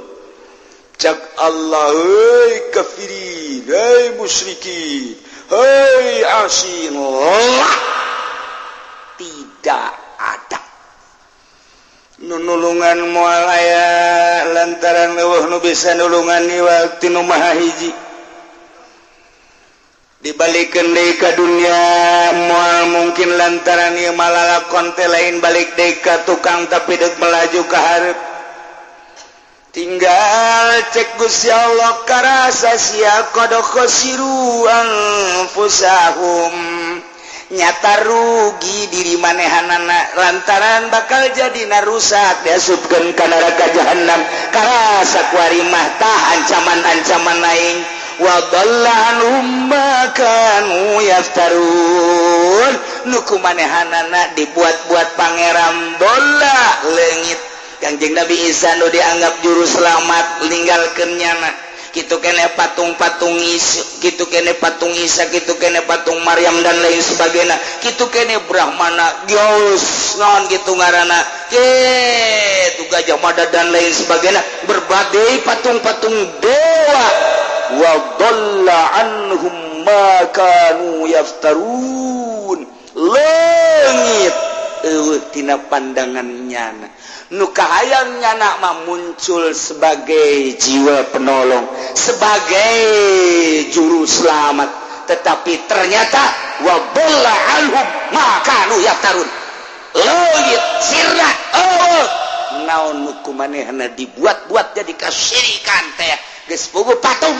cak Allah heuy kafirin heuy musyrikin heuy asin tidak ada nulungan moal aya lantaran eueuh nu bisa nulungan di waktu nu maha hiji dibalikeun deui ka dunya moal mungkin lantaran ieu malalakon teh lain balik deui ka tukang tapi deuk melaju ka hareup tinggal cek Gusti Allah karasa sia qad khasiru anfusahum nyata rugi diri manehanana lantaran bakal jadi narusak diasupkeun ka neraka jahanam karasa kuari mah tah ancaman-ancaman lain wa dhalla anhum ma kanu yaftarun nu kumanehanana dibuat-buat pangeran dolla leungit Kangjeng Nabi Isa nu dianggap juru selamat ninggalkeun nyana kitu kene patung-patung kitu kene patung Isa kitu kene patung Maryam dan lain sebagainya kitu kene Brahmana Gyaus naon kitu ngaranna kitu Gajah Mada dan lain sebagainya berbagai patung-patung dewa wa dhalla anhum ma kanu yaftarun leungit eueuh tina pandangan nyana nu kahayang nyana mah muncul sebagai jiwa penolong sebagai juru selamat tetapi ternyata wa dhalla anhum ma kanu yaftarun leungit sirna eueuh naon nu kumanehna dibuat-buat jadi kasyirikan teh geus boga patung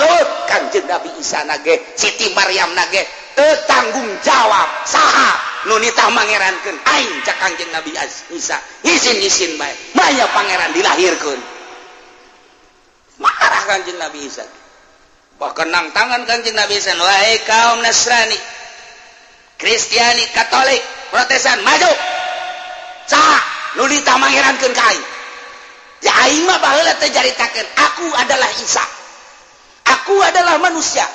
Kangjeng Nabi Isa nage Siti Maryam nage teu tanggung jawab saha nu nitah mangerankeun aing cak Kangjeng Nabi Isa izin bae maya pangeran dilahirkeun marah Kangjeng Nabi Isa bahkan nang tangan Kangjeng Nabi Isa wahai kaum Nasrani Kristiani Katolik Protesan maju saha nu nitah mangerankeun ka aing ya aing mah baheula teh jaritakeun aku adalah Isa aku adalah manusia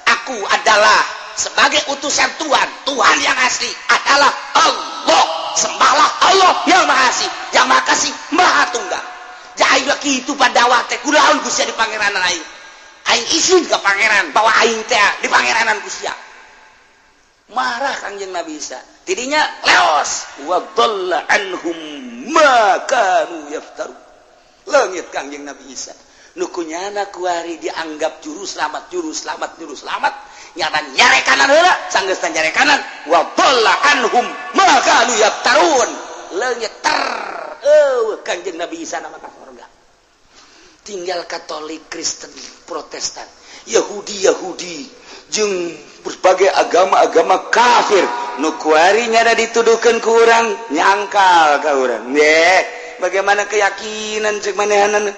aku adalah sebagai utusan Tuhan yang asli adalah Allah sembahlah Allah yang maha asli yang maha kasih maha tunggal jadi aing kitu padawah teh kunaon Gusti di pangeranan aing izin ke pangeran bahwa aing teh di pangeranan Gusti marah Kangjeng Nabi Isa tidinya leos wa dhalla anhum ma kanu yaftarun leungit Kangjeng Nabi Isa nukunyana kuari dianggap juru selamat nyata nyare kanan heula sanggeus nyare kanan wa dhalla anhum ma kanu yaftarun leungit Kangjeng Nabi Isa nama ka surga tinggal Katolik Kristen Protestan Yahudi jeung berbagai agama-agama kafir nu kuari nyada dituduhkeun ku urang nyangkal ka urang bagaimana keyakinan cek manehanana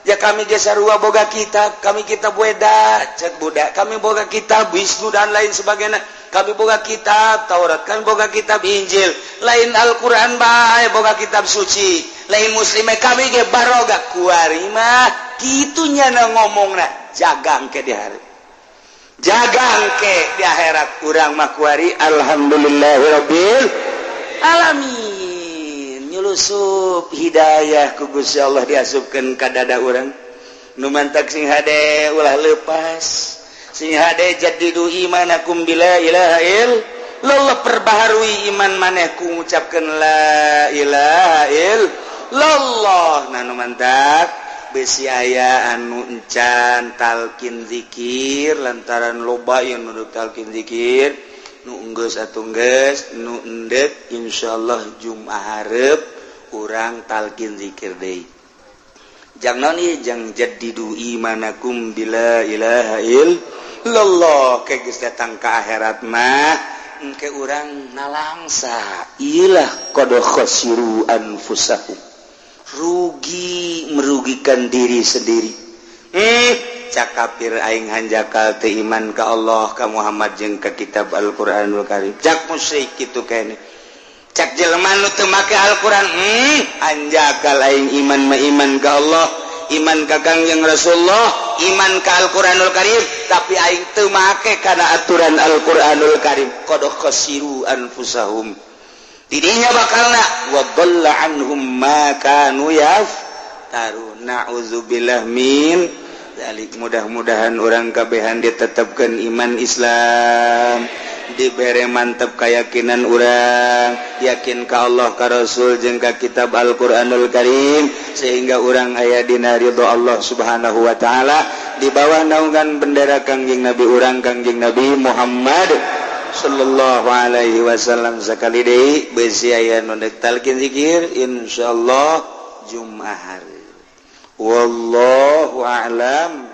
ya kami gesarua boga kitab kami kitab Weda cek budak kami boga kitab Wisnu dan lain sebagainya kami boga kitab Taurat kami boga kitab Injil lain Al-Quran bae boga kitab suci lain muslimnya kami ge baroga kuari mah kitunya na ngomongna jagang ke di hari jagang ke di akhirat urang mah kuari alhamdulillahirabbil alamin nyulusup hidayah ku Gusti Allah diasupkeun ka dada urang nu mantak sing hade ulah leupas sing hade jaddidu imanakum bila ilaha illallah perbaharui iman maneh ku ngucapkeun la ilaha illallah nah nu mantak besi aya anu encan talkin zikir lantaran loba yang nu talkin zikir nu enggeus atuh geus nu endek insyaallah Jumat hareup urang talkin zikir deui jang naon ieu jang jaddidu imanakum bila ilaha illallah ke geus datang ka akhirat mah engke urang nalangsa ilah qad khasiru anfusahum rugi merugikan diri sendiri cak kafir aing hanjakal teu iman ka Allah ka Muhammad jeung ka kitab Al-Qur'anul Karim cak musyrik kitu kene cak jelema nu teu make Al-Qur'an hanjakal aing iman mah iman ka Allah iman ka Kangjeng Rasulullah iman ka Al-Qur'anul Karim tapi aing teu make kana aturan Al-Qur'anul Karim qad khasiru anfusahum tidinya bakalna wa dhalla anhum ma kanu yaftarun na'udzubillah min zalik mudah-mudahan orang kabehan ditetapkan iman Islam dibere mantap keyakinan orang yakin ka Allah ka Rasul jeung ka kitab Al-Qur'anul Karim sehingga orang aya dina ridho Allah Subhanahu wa taala di bawah naungan bendera Kangjeng Nabi urang Kangjeng Nabi Muhammad sallallahu alaihi wasallam sakali deui beusi aya nu talkin zikir insyaallah Jumat hari wallahu a'lam